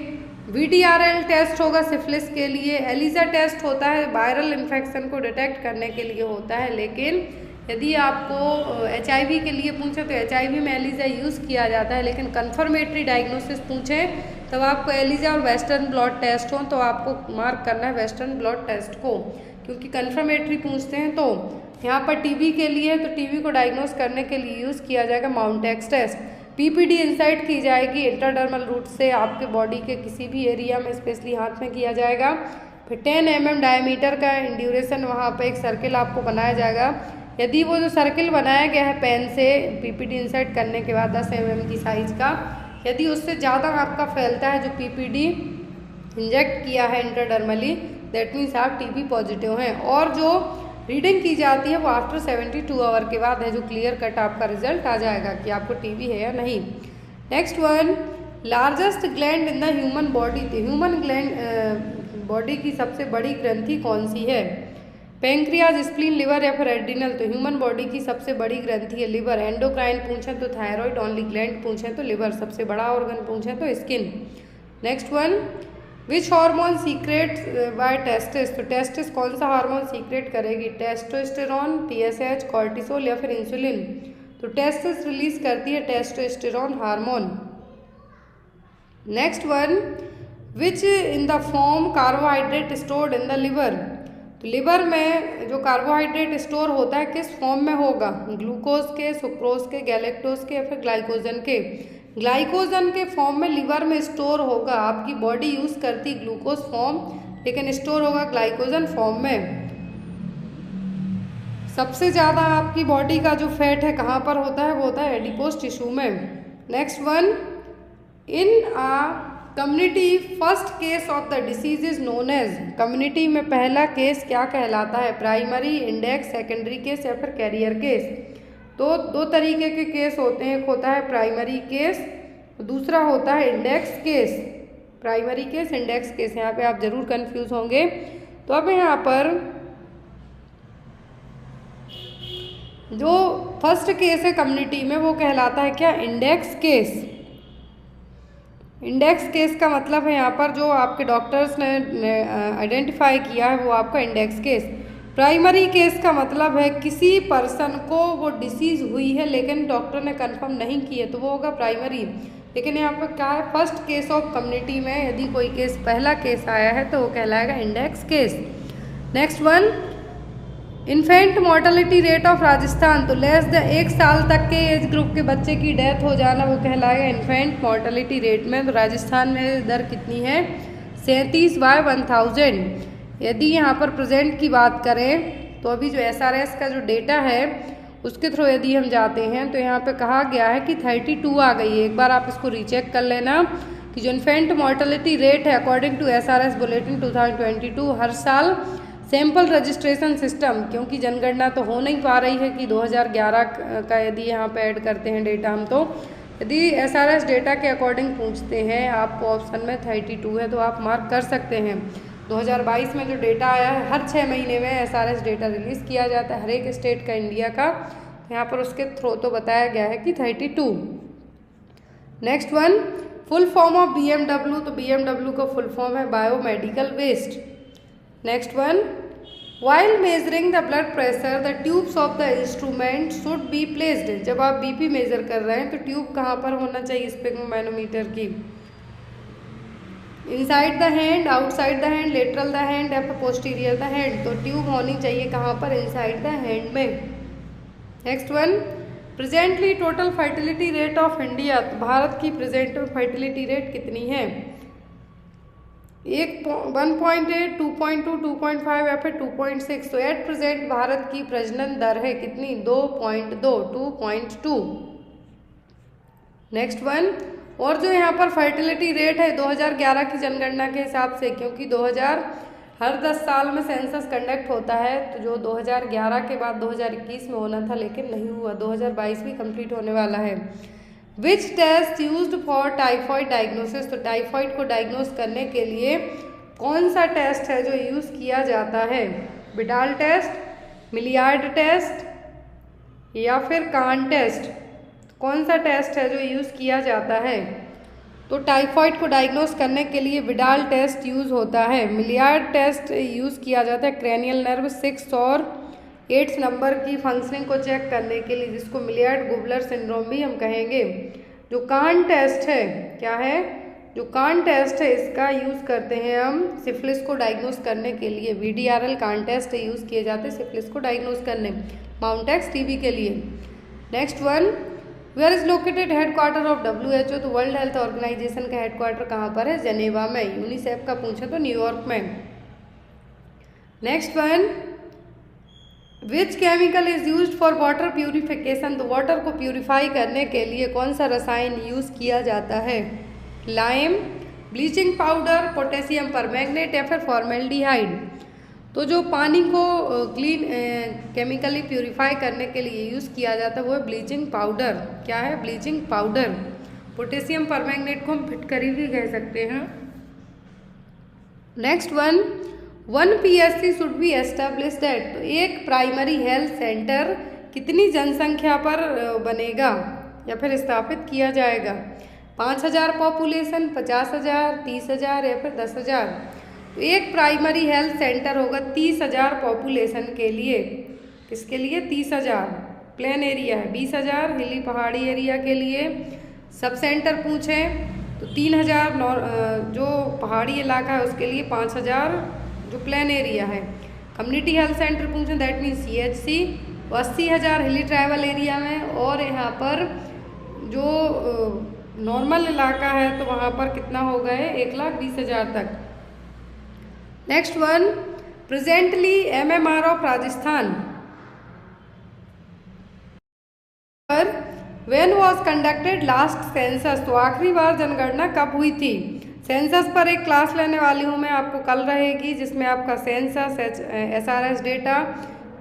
VDRL टेस्ट होगा सिफिलिस के लिए, एलिजा टेस्ट होता है वायरल इन्फेक्शन को डिटेक्ट करने के लिए होता है। लेकिन यदि आपको HIV के लिए पूछे तो HIV में एलिजा यूज़ किया जाता है, लेकिन कन्फर्मेटरी डायग्नोसिस पूछें तब आपको एलिजा और वेस्टर्न ब्लॉट टेस्ट हो तो आपको मार्क करना है वेस्टर्न ब्लॉट टेस्ट को, क्योंकि कन्फर्मेटरी पूछते हैं। तो यहाँ पर TB के लिए तो TB को डायग्नोस करने के लिए यूज़ किया जाएगा माउंटेक्स टेस्ट। PPD इंसर्ट की जाएगी इंट्राडर्मल रूट से आपके बॉडी के किसी भी एरिया में, स्पेशली हाथ में किया जाएगा। फिर 10 mm डायमीटर का ड्यूरेशन वहाँ पे एक सर्किल आपको बनाया जाएगा। यदि वो जो सर्किल बनाया गया है पेन से PPD इंसर्ट करने के बाद 10 mm की साइज़ का, यदि उससे ज़्यादा आपका फैलता है जो PPD इंजेक्ट किया है इंट्राडर्मली, दैट मीन्स आप TB पॉजिटिव हैं। और जो रीडिंग की जाती है वो आफ्टर 72 आवर के बाद है, जो क्लियर कट आपका रिजल्ट आ जाएगा कि आपको TB है या नहीं। Next one, largest gland in the human body. तो ह्यूमन ग्लैंड बॉडी की सबसे बड़ी ग्रंथि कौन सी है? पेंक्रियाज, स्प्लीन, लिवर या फिर एड्रिनल। तो ह्यूमन बॉडी की सबसे बड़ी ग्रंथि है लिवर। एंडोक्राइन पूछें तो थायराइड, ओनली ग्लैंड पूछें तो लिवर, सबसे बड़ा ऑर्गन पूछें तो skin. Next one, which hormone secrete by testis. तो टेस्टिस कौन सा हार्मोन सीक्रेट करेगी? टेस्टोस्टेरोन, TSH, कॉर्टिसोल या फिर इंसुलिन। तो टेस्टिस रिलीज करती है testosterone hormone. Next one, which in the form carbohydrate stored in the liver. तो लिवर में जो कार्बोहाइड्रेट स्टोर होता है किस फॉर्म में होगा? ग्लूकोज के, सुक्रोज के, गैलेक्टोज के या फिर ग्लाइकोजन के। ग्लाइकोजन के फॉर्म में लिवर में स्टोर होगा। आपकी बॉडी यूज़ करती ग्लूकोज फॉर्म, लेकिन स्टोर होगा ग्लाइकोजन फॉर्म में। सबसे ज़्यादा आपकी बॉडी का जो फैट है कहाँ पर होता है? वो होता है एडिपोज टिश्यू में। Next one, in a community first case of the disease is known as. Community में पहला केस क्या कहलाता है? प्राइमरी, इंडेक्स, सेकेंडरी केस या फिर कैरियर केस। तो दो तरीके के केस होते हैं, एक होता है प्राइमरी केस, दूसरा होता है index case. Primary case, index case, यहाँ पे आप जरूर कंफ्यूज होंगे। तो अब यहाँ पर जो फर्स्ट केस है कम्युनिटी में वो कहलाता है क्या? Index case. इंडेक्स केस का मतलब है यहाँ पर जो आपके डॉक्टर्स ने आइडेंटिफाई किया है वो आपका इंडेक्स केस। प्राइमरी केस का मतलब है किसी पर्सन को वो डिसीज़ हुई है लेकिन डॉक्टर ने कंफर्म नहीं की है, तो वो होगा प्राइमरी। लेकिन यहाँ पर क्या है? फर्स्ट केस ऑफ कम्युनिटी में यदि कोई केस, पहला केस आया है तो वो कहलाएगा index case. Next one, infant mortality rate of Rajasthan. तो लेस द 1 साल तक के एज ग्रुप के बच्चे की डेथ हो जाना वो कहलाएगा इन्फेंट मोर्टेलिटी रेट में। तो राजस्थान में दर कितनी है? 37/1000। यदि यहाँ पर प्रेजेंट की बात करें तो अभी जो SRS का जो डेटा है उसके थ्रू यदि हम जाते हैं तो यहाँ पे कहा गया है कि 32 आ गई है। एक बार आप इसको रीचेक कर लेना कि जो इन्फेंट मोर्टेलिटी रेट है अकॉर्डिंग टू SRS बुलेटिन 2022, हर साल सैंपल रजिस्ट्रेशन सिस्टम, क्योंकि जनगणना तो हो नहीं पा रही है कि 2011 का यदि यहाँ पे ऐड करते हैं डेटा हम, तो यदि SRS डेटा के अकॉर्डिंग पूछते हैं आपको ऑप्शन में 32 है तो आप मार्क कर सकते हैं। 2022 में जो डेटा आया है, हर 6 महीने में SRS डेटा रिलीज़ किया जाता है हर एक स्टेट का इंडिया का, तो यहाँ पर उसके थ्रू तो बताया गया है कि 32। Next one, full form of BMW। तो BMW का फुल फॉर्म है biomedical waste. Next one, while measuring the blood pressure the tubes of the instrument should be placed. जब आप BP मेजर कर रहे हैं तो ट्यूब कहाँ पर होना चाहिए स्पेक्ट्रोमैनोमीटर की? Inside the hand, outside the hand, lateral the hand या फिर पोस्टीरियर द हैंड। तो ट्यूब होनी चाहिए कहाँ पर? इनसाइड द हैंड में। Next one, presently total fertility rate of India. तो भारत की प्रेजेंट फर्टिलिटी रेट कितनी है? 1.8, 2.2, 2.5 या फिर 2.6। तो एट प्रेजेंट भारत की प्रजनन दर है कितनी? 2.2। नेक्स्ट वन, और जो यहाँ पर फर्टिलिटी रेट है 2011 की जनगणना के हिसाब से, क्योंकि 2000 हर 10 साल में सेंसस कंडक्ट होता है, तो जो 2011 के बाद 2021 में होना था लेकिन नहीं हुआ, 2022 भी कंप्लीट होने वाला है। Which test used for typhoid diagnosis. तो टाइफॉइड को डायग्नोस करने के लिए कौन सा टेस्ट है जो यूज़ किया जाता है? विडाल टेस्ट, मिलियार्ड टेस्ट या फिर कान टेस्ट? कौन सा टेस्ट है जो यूज़ किया जाता है? तो टाइफॉइड को डायग्नोस करने के लिए विडाल टेस्ट यूज़ होता है। मिलियार्ड टेस्ट यूज़ किया जाता है क्रेनियल नर्व 6 और 8 नंबर की फंक्शनिंग को चेक करने के लिए, जिसको मिलियार्ड गुबलर सिंड्रोम भी हम कहेंगे। जो कान टेस्ट है, क्या है? जो कान टेस्ट है इसका यूज़ करते हैं हम सिफिलिस को डायग्नोस करने के लिए। VDRL कान टेस्ट यूज़ किए जाते हैं सिफिलिस को डायग्नोस करने, माउंटेक्स TB के लिए। Next one, where is located headquarter of WHO, तो वर्ल्ड हेल्थ ऑर्गेनाइजेशन का हेडक्वार्टर कहाँ पर है? जनेवा में। यूनिसेफ का पूछे तो न्यूयॉर्क में। Next one, which chemical is used for water purification, तो वाटर को प्यूरिफाई करने के लिए कौन सा रसायन यूज किया जाता है? Lime, bleaching powder, potassium permanganate या फिर फॉर्मेल्डिहाइड। तो जो पानी को क्लीन केमिकली प्यूरिफाई करने के लिए यूज़ किया जाता है वो है ब्लीचिंग पाउडर। क्या है? Bleaching powder. पोटेशियम परमैंगनेट को हम फिटकरी भी कह सकते हैं। Next one, 1 PSC should be established at, तो एक प्राइमरी हेल्थ सेंटर कितनी जनसंख्या पर बनेगा या फिर स्थापित किया जाएगा? 5,000 पॉपुलेशन, 50,000, 30,000 या फिर 10,000। तो एक प्राइमरी हेल्थ सेंटर होगा 30,000 पॉपुलेशन के लिए। किसके लिए? 30,000। प्लेन एरिया है 20,000, हिली पहाड़ी एरिया के लिए। सब सेंटर पूछें तो 3,000 जो पहाड़ी इलाका है उसके लिए, 5,000 जो प्लेन एरिया है। कम्युनिटी हेल्थ सेंटर पूछें दैट मीन्स CHC, 80,000 हिली ट्राइबल एरिया में। और यहाँ पर जो नॉर्मल इलाका है तो वहाँ पर कितना हो गए? 1,20,000 तक। Next one, presently MMR of Rajasthan पर when was conducted last census, तो आखिरी बार जनगणना कब हुई थी? सेंसस पर एक क्लास लेने वाली हूँ मैं, आपको कल रहेगी, जिसमें आपका census, SRS data,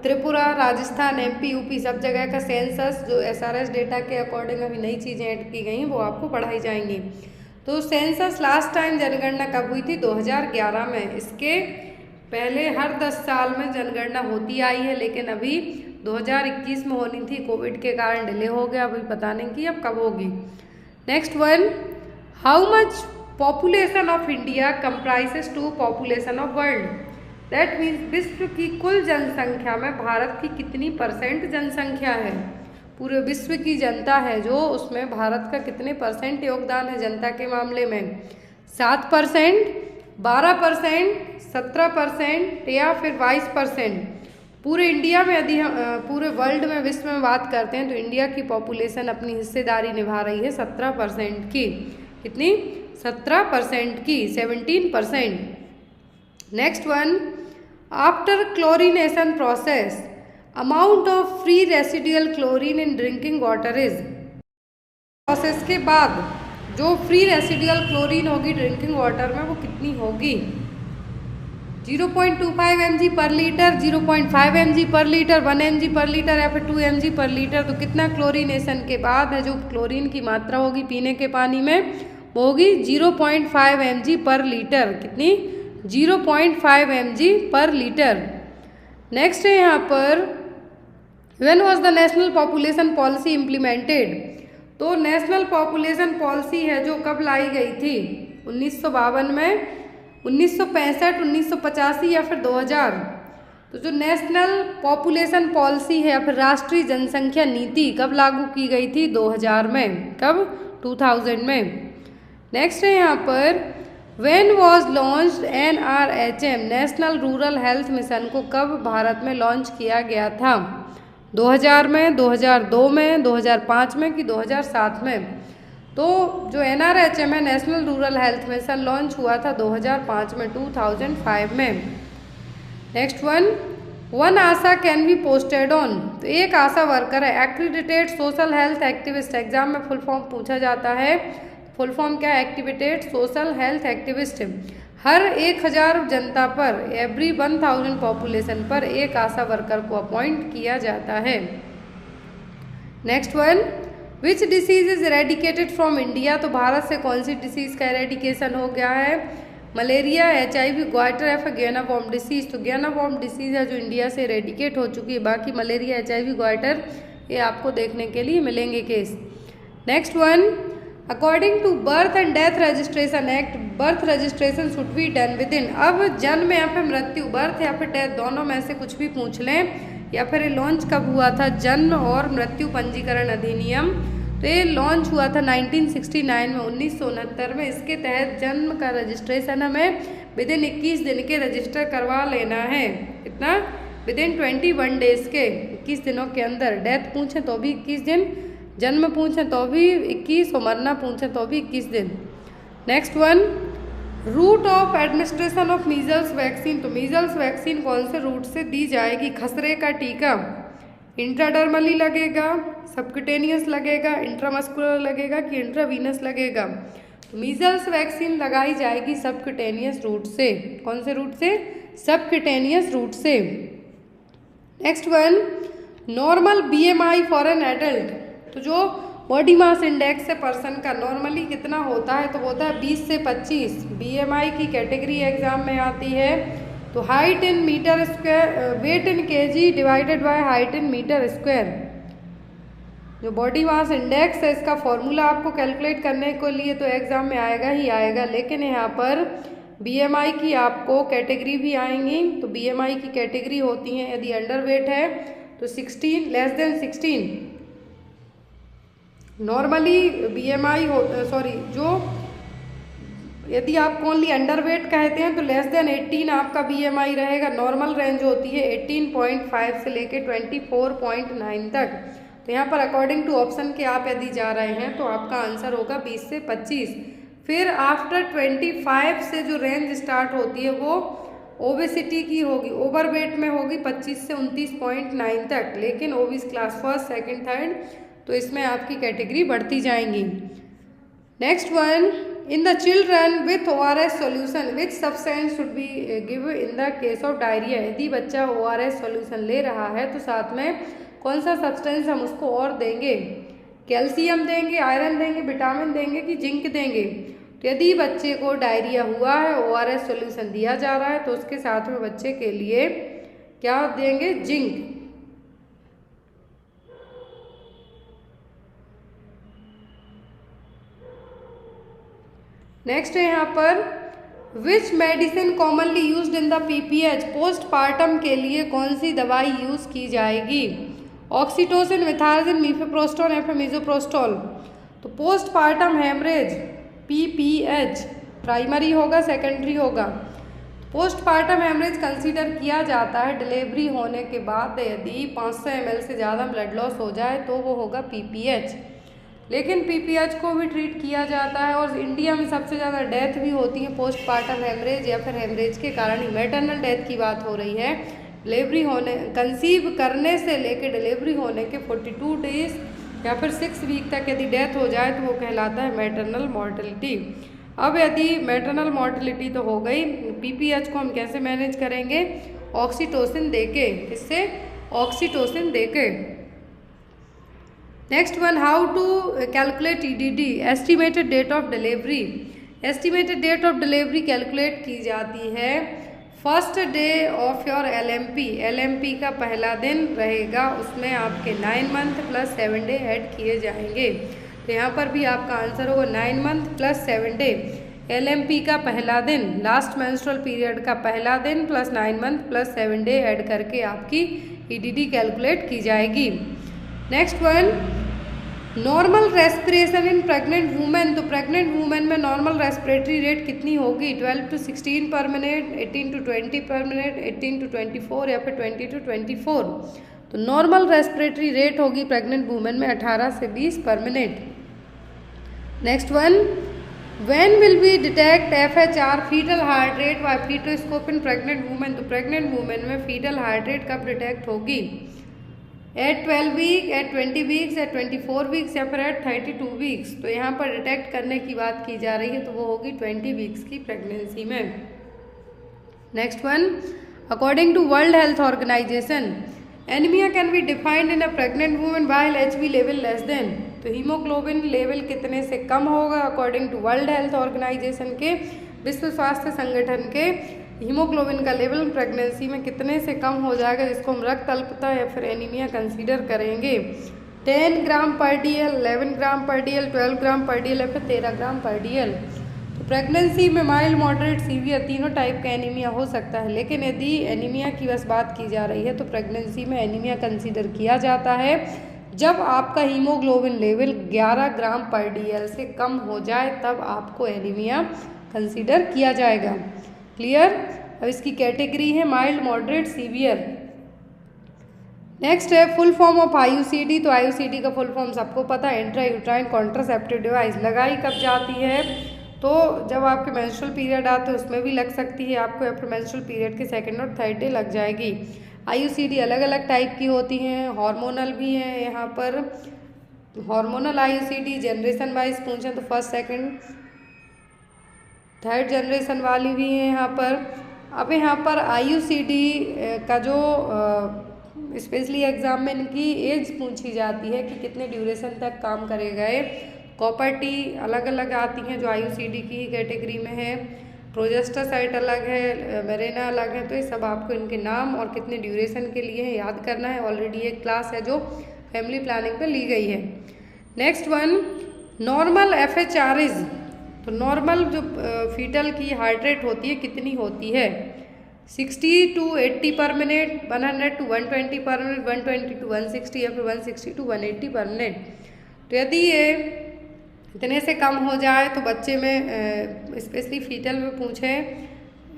Tripura, Rajasthan, MP, UP सब जगह का सेंसस, जो SRS डेटा के अकॉर्डिंग अभी नई चीज़ें ऐड की गई हैं वो आपको पढ़ाई जाएंगी। तो सेंसस लास्ट टाइम जनगणना कब हुई थी? 2011 में। इसके पहले हर 10 साल में जनगणना होती आई है, लेकिन अभी 2021 में होनी थी, कोविड के कारण डिले हो गया, अभी पता नहीं कि अब कब होगी। Next one, how much population of India comprises to population of world, that means विश्व की कुल जनसंख्या में भारत की कितनी % जनसंख्या है? पूरे विश्व की जनता है जो, उसमें भारत का कितने % योगदान है जनता के मामले में? 7%, 12%, 17% या फिर 22%? पूरे इंडिया में यदि हम पूरे वर्ल्ड में, विश्व में बात करते हैं तो इंडिया की पॉपुलेशन अपनी हिस्सेदारी निभा रही है 17% की। कितनी? 17% की, 17%। Next one, after chlorination process amount of free residual chlorine in drinking water is, process के बाद जो फ्री रेसिडुअल क्लोरीन होगी ड्रिंकिंग वाटर में वो कितनी होगी? 0.25 mg पर लीटर, 0.5 mg पर लीटर, 1 mg पर लीटर या फिर 2 mg पर लीटर। तो कितना क्लोरीनेशन के बाद है जो क्लोरीन की मात्रा होगी पीने के पानी में वो होगी 0.5 mg पर लीटर। कितनी? 0.5 mg पर लीटर। नेक्स्ट है यहाँ पर, when was the national population policy implemented, तो नेशनल पॉपुलेशन पॉलिसी है जो कब लाई गई थी? 1952 में, 1965, 1985 या फिर 2000। तो जो नेशनल पॉपुलेशन पॉलिसी है या फिर राष्ट्रीय जनसंख्या नीति कब लागू की गई थी? 2000 में। कब? 2000 में। नेक्स्ट है यहाँ पर, when was launched NRHM, national rural health mission को कब भारत में लॉन्च किया गया था? 2000 में, 2002 में, 2005 में कि 2007 में? तो जो NRHM है, national rural health mission, launch हुआ था 2005 में, 2005 में। Next one ASHA can be posted on, तो एक आशा वर्कर है accredited social health activist. Exam में फुल फॉर्म पूछा जाता है, फुल फॉर्म क्या है? Activated social health activist. हर 1000 जनता पर, एवरी 1000 पॉपुलेशन पर एक आशा वर्कर को अपॉइंट किया जाता है। Next one, which disease is eradicated from India, तो भारत से कौन सी डिसीज का इरेडिकेशन हो गया है? मलेरिया, HIV, ग्वाइटर या फिर गैना वॉर्म डिसीज। तो गैना वॉर्म डिसीज है जो इंडिया से इरेडिकेट हो चुकी है, बाकी मलेरिया, HIV, ग्वाइटर ये आपको देखने के लिए मिलेंगे case. Next one, according to birth and death registration act, birth registration should be done within, अब जन्म या फिर मृत्यु, बर्थ या फिर डेथ दोनों में से कुछ भी पूछ लें, या फिर ये लॉन्च कब हुआ था? जन्म और मृत्यु पंजीकरण अधिनियम, तो ये लॉन्च हुआ था 1969 में, 1969 में। इसके तहत जन्म का रजिस्ट्रेशन हमें विद इन 21 दिन के रजिस्टर करवा लेना है। कितना? विद इन 21 डेज के, 21 दिनों के अंदर। डेथ पूछें तो भी 21 दिन, जन्म पूछें तो भी 21 और मरना पूछें तो भी 21 दिन। Next one, route of administration of measles vaccine. तो मीजल्स वैक्सीन कौन से रूट से दी जाएगी? खसरे का टीका इंट्राडर्मली लगेगा, सबक्यूटेनियस लगेगा, इंट्रामस्कुलर लगेगा कि इंट्रावीनस लगेगा? तो मीजल्स वैक्सीन लगाई जाएगी सबक्यूटेनियस रूट से। कौन से रूट से? सबक्यूटेनियस रूट से। Next one, normal BMI for an adult. तो जो बॉडी मास इंडेक्स है पर्सन का नॉर्मली कितना होता है? तो होता है 20 से 25। बीएमआई की कैटेगरी एग्जाम में आती है। तो height in metre square, weight in KG divided by height in metre square. जो बॉडी मास इंडेक्स है इसका फॉर्मूला आपको कैलकुलेट करने के लिए तो एग्जाम में आएगा ही आएगा, लेकिन यहाँ पर बीएमआई की आपको कैटेगरी भी आएंगी। तो बीएमआई की कैटेगरी होती हैं, यदि अंडर वेट है तो 16, लेस देन 16 नॉर्मली बीएमआई हो, सॉरी जो यदि आप ओनली अंडर वेट कहते हैं तो लेस देन 18 आपका बीएमआई रहेगा। नॉर्मल रेंज होती है 18.5 से लेके 24.9 तक। तो यहाँ पर अकॉर्डिंग टू ऑप्शन के आप यदि जा रहे हैं तो आपका आंसर होगा 20 से 25। फिर आफ्टर 25 से जो रेंज स्टार्ट होती है वो ओबेसिटी की होगी, ओवरवेट में होगी 25 से 29.9 तक, लेकिन obese class first, second, third, तो इसमें आपकी कैटेगरी बढ़ती जाएंगी। Next one, in the children with ORS solution which substance should be give in the case of diarrhoea. यदि बच्चा ORS सॉल्यूशन ले रहा है तो साथ में कौन सा सब्सटेंस हम उसको और देंगे? कैल्शियम देंगे, आयरन देंगे, विटामिन देंगे कि जिंक देंगे? तो यदि बच्चे को डायरिया हुआ है, ORS सॉल्यूशन दिया जा रहा है तो उसके साथ में बच्चे के लिए क्या देंगे? जिंक। नेक्स्ट है यहाँ पर, which medicine commonly used in the PPH। Postpartum के लिए कौन सी दवाई यूज की जाएगी? ऑक्सीटोसिन, मिथार्जिन, मीफेप्रोस्टोल या फिर मीजोप्रोस्टोल? तो पोस्टपार्टम हेमरेज PPH प्राइमरी होगा, सेकेंडरी होगा? पोस्टपार्टम हेमरेज कंसीडर किया जाता है डिलीवरी होने के बाद यदि 500 ml से ज़्यादा ब्लड लॉस हो जाए तो वो होगा PPH। लेकिन PPH को भी ट्रीट किया जाता है और इंडिया में सबसे ज़्यादा डेथ भी होती है पोस्टपार्टम हेमरेज या फिर हेमरेज के कारण ही। मैटरनल डेथ की बात हो रही है। डिलीवरी होने, कंसीव करने से लेकर डिलीवरी होने के 42 डेज या फिर 6 वीक तक यदि डेथ हो जाए तो वो कहलाता है मैटरनल मॉर्टेलिटी। अब यदि मैटरनल मॉर्टेलिटी तो हो गई, PPH को हम कैसे मैनेज करेंगे? ऑक्सीटोसिन देके। किससे? ऑक्सीटोसिन देके। Next one, how to calculate EDD, estimated date of delivery. Estimated date of delivery calculate की जाती है first day of your LMP। LMP का पहला दिन रहेगा, उसमें आपके 9 मंथ प्लस 7 डे ऐड किए जाएंगे। तो यहाँ पर भी आपका आंसर होगा 9 मंथ प्लस 7 डे। LMP का पहला दिन, लास्ट मेंस्ट्रुअल पीरियड का पहला दिन plus 9 month plus 7 day add करके आपकी EDD कैलकुलेट की जाएगी। Next one, normal respiration in pregnant women. तो प्रेग्नेंट वुमेन में नॉर्मल रेस्पिरेटरी रेट कितनी होगी? 12 to 16 पर मिनट, 18 to 20 पर मिनट, 18 to 24 या फिर 20 to 24। तो नॉर्मल रेस्पिरेटरी रेट होगी प्रेग्नेंट वुमेन में 18 से 20 पर मिनट। Next one, when will be detect FHR foetal heart rate by foetoscope in pregnant women. तो प्रेग्नेंट वुमेन में फीटल हार्ट रेट कब डिटेक्ट होगी? At 12 week, at 20 weeks, at 24 weeks या फिर एट 32 वीक्स। तो यहाँ पर डिटेक्ट करने की बात की जा रही है तो वो होगी 20 वीक्स की प्रेगनेंसी में। Next one, according to world health organisation anaemia can be defined in a pregnant women while HB level less than. तो हीमोग्लोबिन लेवल कितने से कम होगा? According to world health organisation के, विश्व स्वास्थ्य संगठन के, हीमोग्लोबिन का लेवल प्रेगनेंसी में कितने से कम हो जाएगा, जिसको हम रक्त अल्पता या फिर एनीमिया कंसीडर करेंगे? 10 ग्राम पर DL, 11 ग्राम पर DL, 12 ग्राम पर DL या फिर 13 ग्राम पर DL। तो प्रेगनेंसी में माइल्ड, मॉडरेट, सीवियर तीनों टाइप का एनीमिया हो सकता है, लेकिन यदि एनीमिया की बस बात की जा रही है तो प्रेगनेंसी में एनीमिया कंसीडर किया जाता है जब आपका हीमोग्लोबिन लेवल 11 ग्राम पर DL से कम हो जाए, तब आपको एनीमिया कंसीडर किया जाएगा। क्लियर? अब इसकी कैटेगरी है माइल्ड, मॉडरेट, सीवियर। नेक्स्ट है फुल फॉर्म ऑफ IUCD। तो IUCD का फुल फॉर्म सबको पता है, इंट्रा यूट्राइन कॉन्ट्रासेप्टिव डिवाइस। लगाई कब जाती है? तो जब आपके मेंस्ट्रुअल पीरियड आते हैं उसमें भी लग सकती है आपको, या फिर मेंस्ट्रुअल पीरियड के सेकेंड और थर्ड डे लग जाएगी। IUCD अलग अलग टाइप की होती हैं, हार्मोनल भी हैं यहाँ पर। हार्मोनल IUCD जनरेशन वाइज पूछें तो फर्स्ट सेकंड थर्ड जनरेशन वाली भी हैं यहाँ पर। अब यहाँ पर IUCD का जो स्पेशली एग्जाम में इनकी एज पूछी जाती है कि कितने ड्यूरेशन तक काम करे गए। कॉपर टी अलग अलग आती हैं जो IUCD की कैटेगरी में है, प्रोजेस्टासाइट अलग है, मेरेना अलग है। तो ये सब आपको इनके नाम और कितने ड्यूरेशन के लिए है याद करना है। ऑलरेडी एक क्लास है जो फैमिली प्लानिंग पे ली गई है। Next one normal FHRS। तो नॉर्मल जो फीटल की हार्ट रेट होती है कितनी होती है? 60 to 80 पर मिनट, 100 to 120 पर मिनट, 120 to 160 या फिर 160 to 180 पर मिनट। तो यदि ये इतने से कम हो जाए तो बच्चे में स्पेशली फीटल में पूछे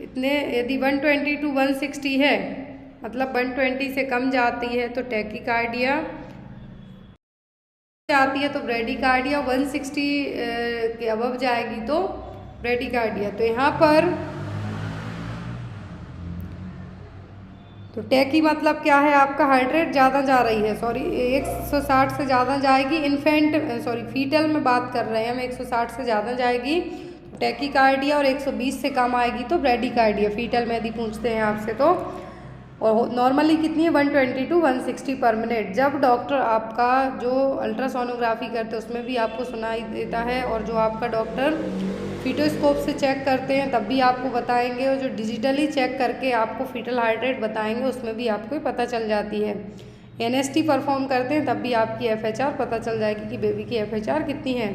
इतने, यदि 120 to 160 है मतलब 120 से कम जाती है तो टैकीकार्डिया जाती है तो ब्रेडिकार्डिया, 160 के अबव जाएगी तो ब्रेडिकार्डिया। तो यहाँ पर तो टैकी मतलब क्या है? आपका हार्ट रेट ज़्यादा जा रही है, 160 से ज़्यादा जाएगी। फीटल में बात कर रहे हैं हम, 160 से ज़्यादा जाएगी तो टैकीकार्डिया, और 120 से कम आएगी तो ब्रेडिकार्डिया फीटल में यदि पूछते हैं आपसे तो। और नॉर्मली कितनी है? 120 to 160 पर मिनट। जब डॉक्टर आपका जो अल्ट्रासोनोग्राफी करते हैं उसमें भी आपको सुनाई देता है, और जो आपका डॉक्टर फीटोस्कोप से चेक करते हैं तब भी आपको बताएंगे, और जो डिजिटली चेक करके आपको फीटल हार्ट रेट बताएंगे उसमें भी आपको पता चल जाती है। NST परफॉर्म करते हैं तब भी आपकी FHR पता चल जाएगी कि बेबी की FHR कितनी है।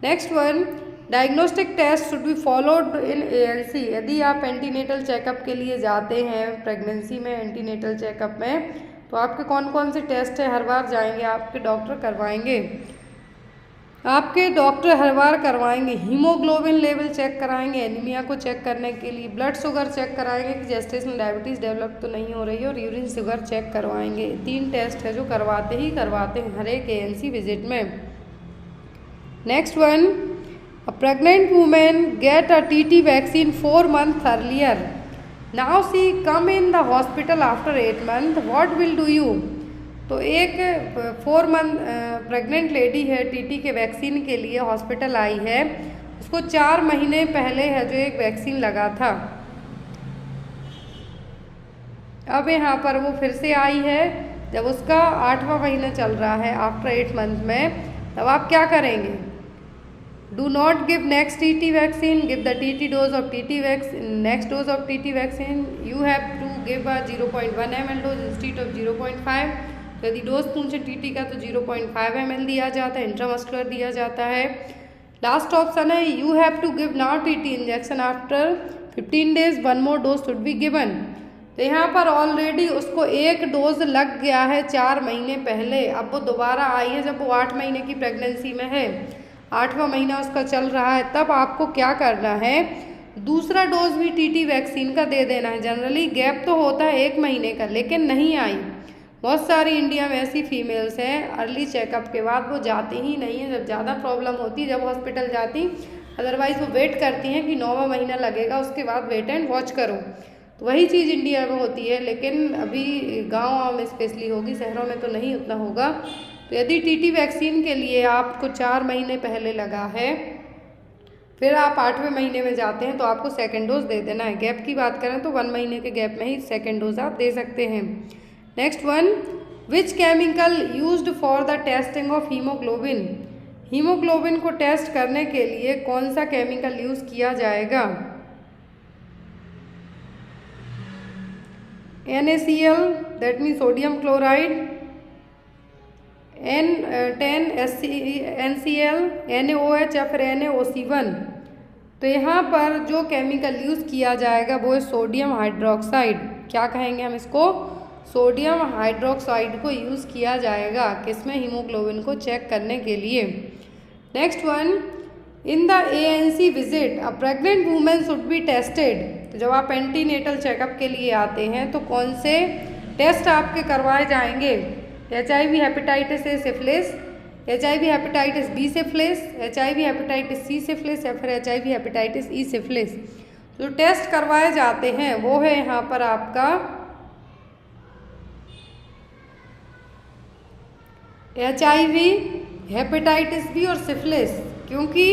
Next one diagnostic test should be followed in ANC। यदि आप एंटीनेटल चेकअप के लिए जाते हैं प्रेगनेंसी में, एंटीनेटल चेकअप में, तो आपके कौन कौन से टेस्ट है हर बार जाएंगे आपके डॉक्टर करवाएंगे? आपके डॉक्टर हर बार करवाएंगे हीमोग्लोबिन लेवल चेक कराएंगे एनीमिया को चेक करने के लिए, ब्लड शुगर चेक कराएंगे कि जेस्टेशनल डायबिटीज़ डेवलप तो नहीं हो रही है, और यूरिन शुगर चेक करवाएंगे। 3 टेस्ट है जो करवाते हैं हर एक ANC विजिट में। Next one A pregnant woman get a TT vaccine 4 months earlier. Now she come in the hospital after 8 months. What will do you? तो एक 4 मंथ प्रेग्नेंट लेडी है, TT के वैक्सीन के लिए हॉस्पिटल आई है। उसको 4 महीने पहले है जो एक वैक्सीन लगा था। अब यहाँ पर वो फिर से आई है जब उसका 8वां महीना चल रहा है आफ्टर 8 मंथ में, तब आप क्या करेंगे? Do not give next TT vaccine. Give the TT dose of TT vaccine. Next dose of TT vaccine you have to give a 0.1 ml dose instead of 0.5. तो यदि डोज पूछे TT का तो 0.5 ml दिया जाता है, इंट्रामस्कुलर दिया जाता है। लास्ट ऑप्शन है you have to give now TT injection after 15 days. One more dose should be given. तो यहाँ पर ऑलरेडी उसको एक डोज लग गया है 4 महीने पहले। अब वो दोबारा आई है जब वो 8 महीने की प्रेगनेंसी में है, 8वां महीना उसका चल रहा है, तब आपको क्या करना है? दूसरा डोज भी TT वैक्सीन का दे देना है। जनरली गैप तो होता है 1 महीने का, लेकिन नहीं आई। बहुत सारी इंडिया में ऐसी फीमेल्स हैं अर्ली चेकअप के बाद वो जाती ही नहीं है, जब ज़्यादा प्रॉब्लम होती है जब हॉस्पिटल जाती, अदरवाइज़ वो वेट करती हैं कि 9वां महीना लगेगा उसके बाद वेट एंड वॉच करो। तो वही चीज़ इंडिया में होती है, लेकिन अभी गाँव में स्पेशली होगी, शहरों में तो नहीं उतना होगा। तो यदि TT वैक्सीन के लिए आपको 4 महीने पहले लगा है, फिर आप 8वें महीने में जाते हैं तो आपको सेकेंड डोज दे देना है। गैप की बात करें तो 1 महीने के गैप में ही सेकेंड डोज आप दे सकते हैं। Next one which chemical used for the testing of haemoglobin. Haemoglobin को टेस्ट करने के लिए कौन सा केमिकल यूज़ किया जाएगा? NaCl that mean sodium chloride, NCl, NaOH या फिर NaOC1। तो यहाँ पर जो केमिकल यूज़ किया जाएगा वो है सोडियम हाइड्रोक्साइड। क्या कहेंगे हम इसको? सोडियम हाइड्रोक्साइड को यूज़ किया जाएगा किसमें? हीमोग्लोबिन को चेक करने के लिए। Next one in the ANC visit a pregnant women should be tested. तो जब आप एंटीनेटल चेकअप के लिए आते हैं तो कौन से टेस्ट आपके करवाए जाएंगे HIV hepatitis A syphilis, HIV hepatitis B syphilis, HIV hepatitis C syphilis या फिर HIV हेपेटाइटिस E सिफिलिस। जो टेस्ट करवाए जाते हैं वो है यहाँ पर आपका HIV हेपेटाइटिस B और सिफिलिस, क्योंकि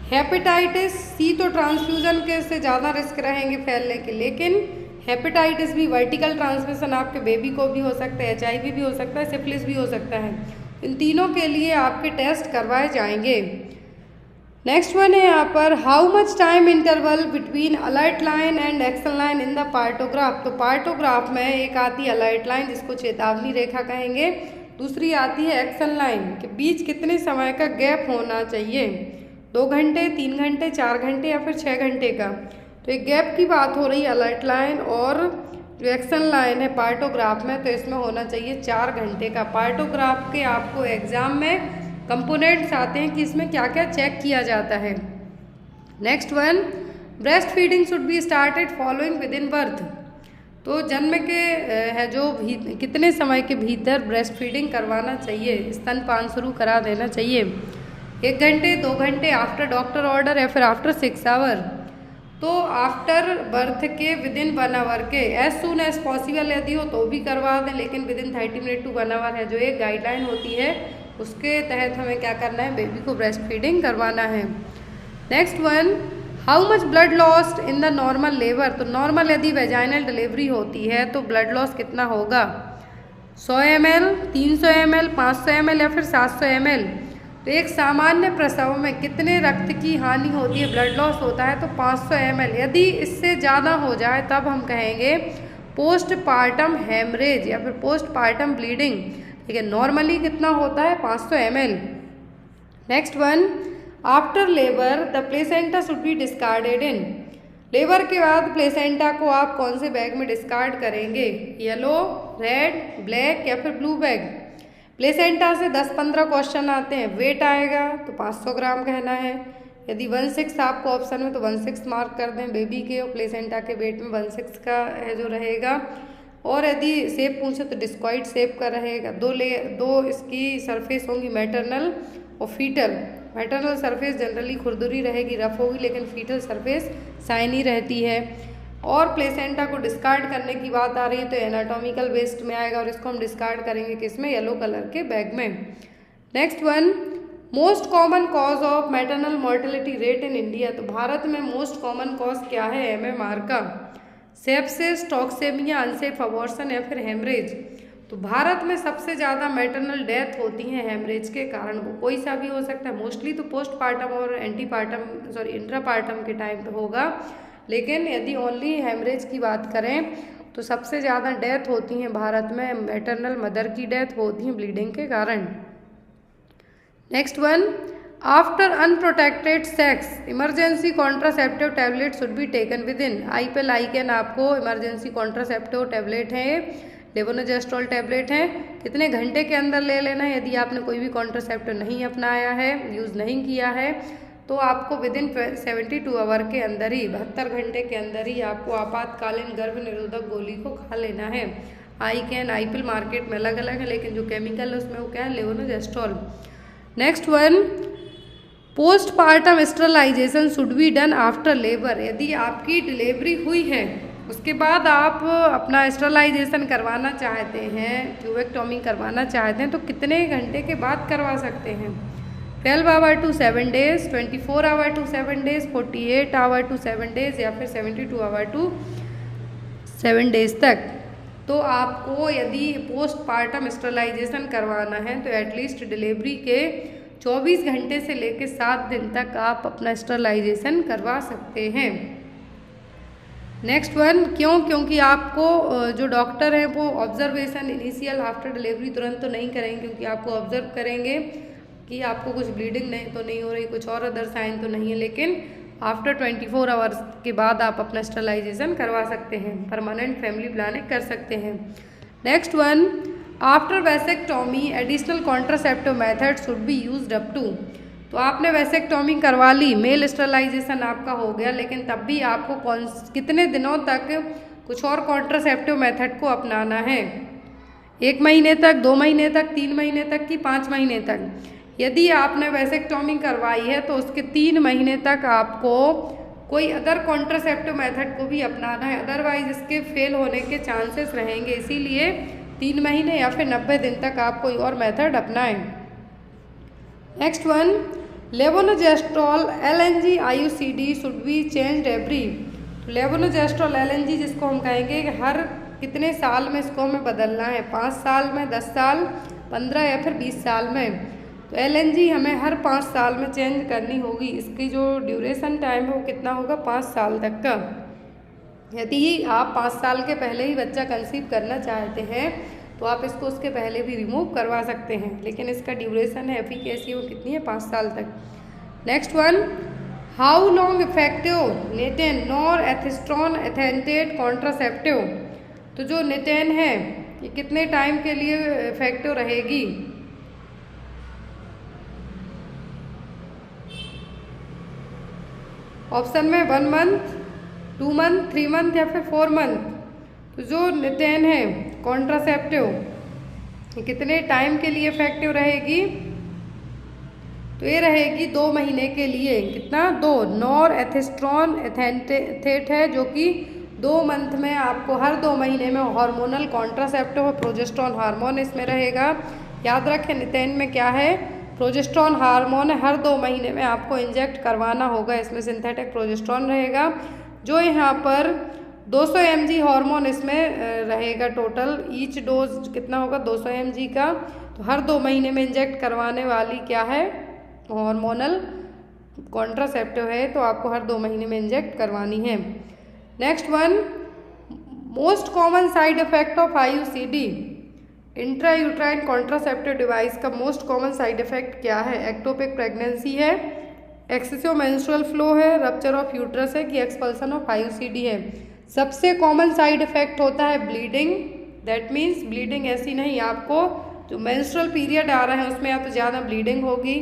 हेपेटाइटिस C तो ट्रांसफ्यूजन के से ज़्यादा रिस्क रहेंगे फैलने के, लेकिन हेपेटाइटिस B वर्टिकल ट्रांसमिशन आपके बेबी को भी हो सकता है, HIV भी हो सकता है, सिफिलिस भी हो सकता है। इन तीनों के लिए आपके टेस्ट करवाए जाएंगे। नेक्स्ट वन है यहाँ पर how much time interval between alert line and action line in the partograph. तो पार्टोग्राफ में एक आती है अलर्ट लाइन जिसको चेतावनी रेखा कहेंगे, दूसरी आती है एक्शन लाइन के बीच कितने समय का गैप होना चाहिए, 2 घंटे, 3 घंटे, 4 घंटे या फिर 6 घंटे का। तो एक गैप की बात हो रही है अलर्ट लाइन और जो एक्शन लाइन है पार्टोग्राफ में, तो इसमें होना चाहिए 4 घंटे का। पार्टोग्राफ के आपको एग्जाम में कंपोनेंट्स आते हैं कि इसमें क्या क्या चेक किया जाता है। Next one breast feeding should be started following with in birth. तो जन्म के है जो कितने समय के भीतर ब्रेस्ट फीडिंग करवाना चाहिए, स्तनपान शुरू करा देना चाहिए, 1 घंटे, 2 घंटे, आफ्टर डॉक्टर ऑर्डर या फिर आफ्टर 6 आवर। तो आफ्टर बर्थ के विद इन 1 आवर के, एज सून एज पॉसिबल यदि हो तो भी करवा दें, लेकिन within 30 minute to 1 hour है जो एक गाइडलाइन होती है, उसके तहत हमें क्या करना है, बेबी को ब्रेस्ट फीडिंग करवाना है। Next one how much blood lost in the normal labour. तो नॉर्मल यदि वेजाइनल डिलीवरी होती है तो ब्लड लॉस कितना होगा, 100 ml, 300 ml, 500 ml या फिर 700 ml। तो एक सामान्य प्रसव में कितने रक्त की हानि होती है, ब्लड लॉस होता है तो 500 ml। यदि इससे ज़्यादा हो जाए तब हम कहेंगे पोस्टपार्टम हेमरेज या फिर पोस्टपार्टम ब्लीडिंग। ठीक है, नॉर्मली कितना होता है 500 ml। Next one after labour the placenta should be discarded in. Labour के बाद प्लेसेंटा को आप कौन से बैग में डिस्कार्ड करेंगे, येलो, रेड, ब्लैक या फिर ब्लू बैग। प्लेसेंटा से 10-15 क्वेश्चन आते हैं। वेट आएगा तो 500 ग्राम कहना है, यदि 1/6 आपको ऑप्शन में तो 1/6 मार्क कर दें बेबी के, और प्लेसेंटा के वेट में 1/6 का है जो रहेगा। और यदि शेप पूछे तो डिस्क्वाइड शेप का रहेगा। दो इसकी सरफेस होंगी मैटरनल और फीटल। मैटरनल सरफेस जनरली खुरदुरी रहेगी, रफ होगी, लेकिन फीटल सरफेस शाइनी रहती है। और प्लेसेंटा को डिस्कार्ड करने की बात आ रही है तो एनाटॉमिकल वेस्ट में आएगा और इसको हम डिस्कार्ड करेंगे किसमें, येलो कलर के बैग में। Next one most common cause of maternal mortality rate in India. तो भारत में मोस्ट कॉमन कॉज क्या है, MMR का, सेप्सिस, टॉक्सेमिया, अनसेफ अबॉर्शन या फिर हेमरेज। तो भारत में सबसे ज़्यादा मैटरनल डेथ होती हैं हेमरेज के कारण। वो कोई सा भी हो सकता है, मोस्टली तो पोस्टपार्टम और इंट्रापार्टम के टाइम पे होगा, लेकिन यदि ओनली हेमरेज की बात करें तो सबसे ज़्यादा डेथ होती हैं भारत में, मैटरनल मदर की डेथ होती है ब्लीडिंग के कारण। Next one after unprotected sex emergency contraceptive tablet should be taken within. आइपेलाइकेन आपको इमरजेंसी कॉन्ट्रासेप्टिव टैबलेट है, लेवोनोजेस्ट्रॉल टैबलेट है, कितने घंटे के अंदर ले लेना है। यदि आपने कोई भी कॉन्ट्रासेप्टिव नहीं अपनाया है, यूज़ नहीं किया है, तो आपको विद इन 72 आवर के अंदर ही, 72 घंटे के अंदर ही आपको आपातकालीन गर्भ निरोधक गोली को खा लेना है। आइकेन, आइपिल मार्केट में अलग अलग है, लेकिन जो केमिकल है उसमें वो क्या है, levonorgestrel. Next one postpartum sterilisation should be done after labour. यदि आपकी डिलीवरी हुई है उसके बाद आप अपना स्टरलाइजेशन करवाना चाहते हैं, ट्यूबेक्टोमी करवाना चाहते हैं, तो कितने घंटे के बाद करवा सकते हैं, 12 hour to 7 days, 24 hour to 7 days, 48 hour to 7 days या फिर 72 आवर टू 7 डेज तक। तो आपको यदि पोस्टपार्टम स्टरलाइजेशन करवाना है तो एटलीस्ट डिलीवरी के 24 घंटे से लेकर 7 दिन तक आप अपना स्टरलाइजेशन करवा सकते हैं। नेक्स्ट वन क्यों, क्योंकि आपको जो डॉक्टर हैं वो ऑब्जर्वेशन इनिशियल आफ्टर डिलीवरी तुरंत तो नहीं करेंगे, क्योंकि आपको ऑब्जर्व करेंगे कि आपको कुछ ब्लीडिंग नहीं तो नहीं हो रही, कुछ और अदर साइन तो नहीं है, लेकिन आफ्टर 24 आवर्स के बाद आप अपना स्टरलाइजेशन करवा सकते हैं, परमानेंट फैमिली प्लानिंग कर सकते हैं। Next one after vasectomy additional contraceptive method should be used up to. तो आपने वैसेक्टोमी करवा ली, मेल स्टरलाइजेशन आपका हो गया, लेकिन तब भी आपको कितने दिनों तक कुछ और कॉन्ट्रासेप्टिव मेथड को अपनाना है। 1 महीने तक, 2 महीने तक, 3 महीने तक कि 5 महीने तक। यदि आपने वैसेक्टॉमी करवाई है तो उसके 3 महीने तक आपको कोई अदर कॉन्ट्रासेप्टिव मेथड को भी अपनाना है, अदरवाइज इसके फेल होने के चांसेस रहेंगे। इसीलिए 3 महीने या फिर 90 दिन तक आप कोई और मेथड अपनाएं। Next one, levonorgestrel LNG IUCD should be changed every. Levonorgestrel LNG जिसको हम कहेंगे कि हर कितने साल में इसको हमें बदलना है, 5 साल में, 10 साल, 15 या फिर 20 साल में। तो LNG हमें हर 5 साल में चेंज करनी होगी। इसकी जो ड्यूरेशन टाइम है वो कितना होगा, 5 साल तक का। यदि आप 5 साल के पहले ही बच्चा कंसीव करना चाहते हैं तो आप इसको उसके पहले भी रिमूव करवा सकते हैं, लेकिन इसका ड्यूरेशन है एफिकेसी वो कितनी है, 5 साल तक। Next one, how long effective NETEN norethisterone enanthate contraceptive. तो जो निटेन है ये कितने टाइम के लिए इफेक्टिव रहेगी। ऑप्शन में 1 मंथ, 2 मंथ, 3 मंथ या फिर 4 मंथ। तो जो निटेन है कॉन्ट्रासेप्टिव ये कितने टाइम के लिए इफेक्टिव रहेगी, तो ये रहेगी 2 महीने के लिए। कितना, 2। नॉर एथिस्ट्रॉन एथेंटेट है जो कि 2 मंथ में आपको हर 2 महीने में हार्मोनल कॉन्ट्रासेप्टिव और प्रोजेस्टेरॉन हार्मोन इसमें रहेगा। याद रखें निटेन में क्या है, प्रोजेस्टेरॉन हार्मोन है, हर 2 महीने में आपको इंजेक्ट करवाना होगा। इसमें सिंथेटिक प्रोजेस्टेरॉन रहेगा जो यहाँ पर 200 mg हार्मोन इसमें रहेगा टोटल। ईच डोज कितना होगा, 200 mg का। तो हर 2 महीने में इंजेक्ट करवाने वाली क्या है, हार्मोनल कॉन्ट्रासेप्टिव है, तो आपको हर 2 महीने में इंजेक्ट करवानी है। Next one, most common side effect of IUCD intrauterine contraceptive device का मोस्ट कॉमन साइड इफेक्ट क्या है। एक्टोपिक प्रेगनेंसी है, एक्सेसिव मेंस्ट्रुअल फ्लो है, रप्चर ऑफ यूट्रस है कि एक्सपल्सन ऑफ IUCD है। सबसे कॉमन साइड इफेक्ट होता है ब्लीडिंग। दैट मीन्स ब्लीडिंग ऐसी नहीं, आपको जो मेंस्ट्रुअल पीरियड आ रहा है उसमें या तो ज़्यादा ब्लीडिंग होगी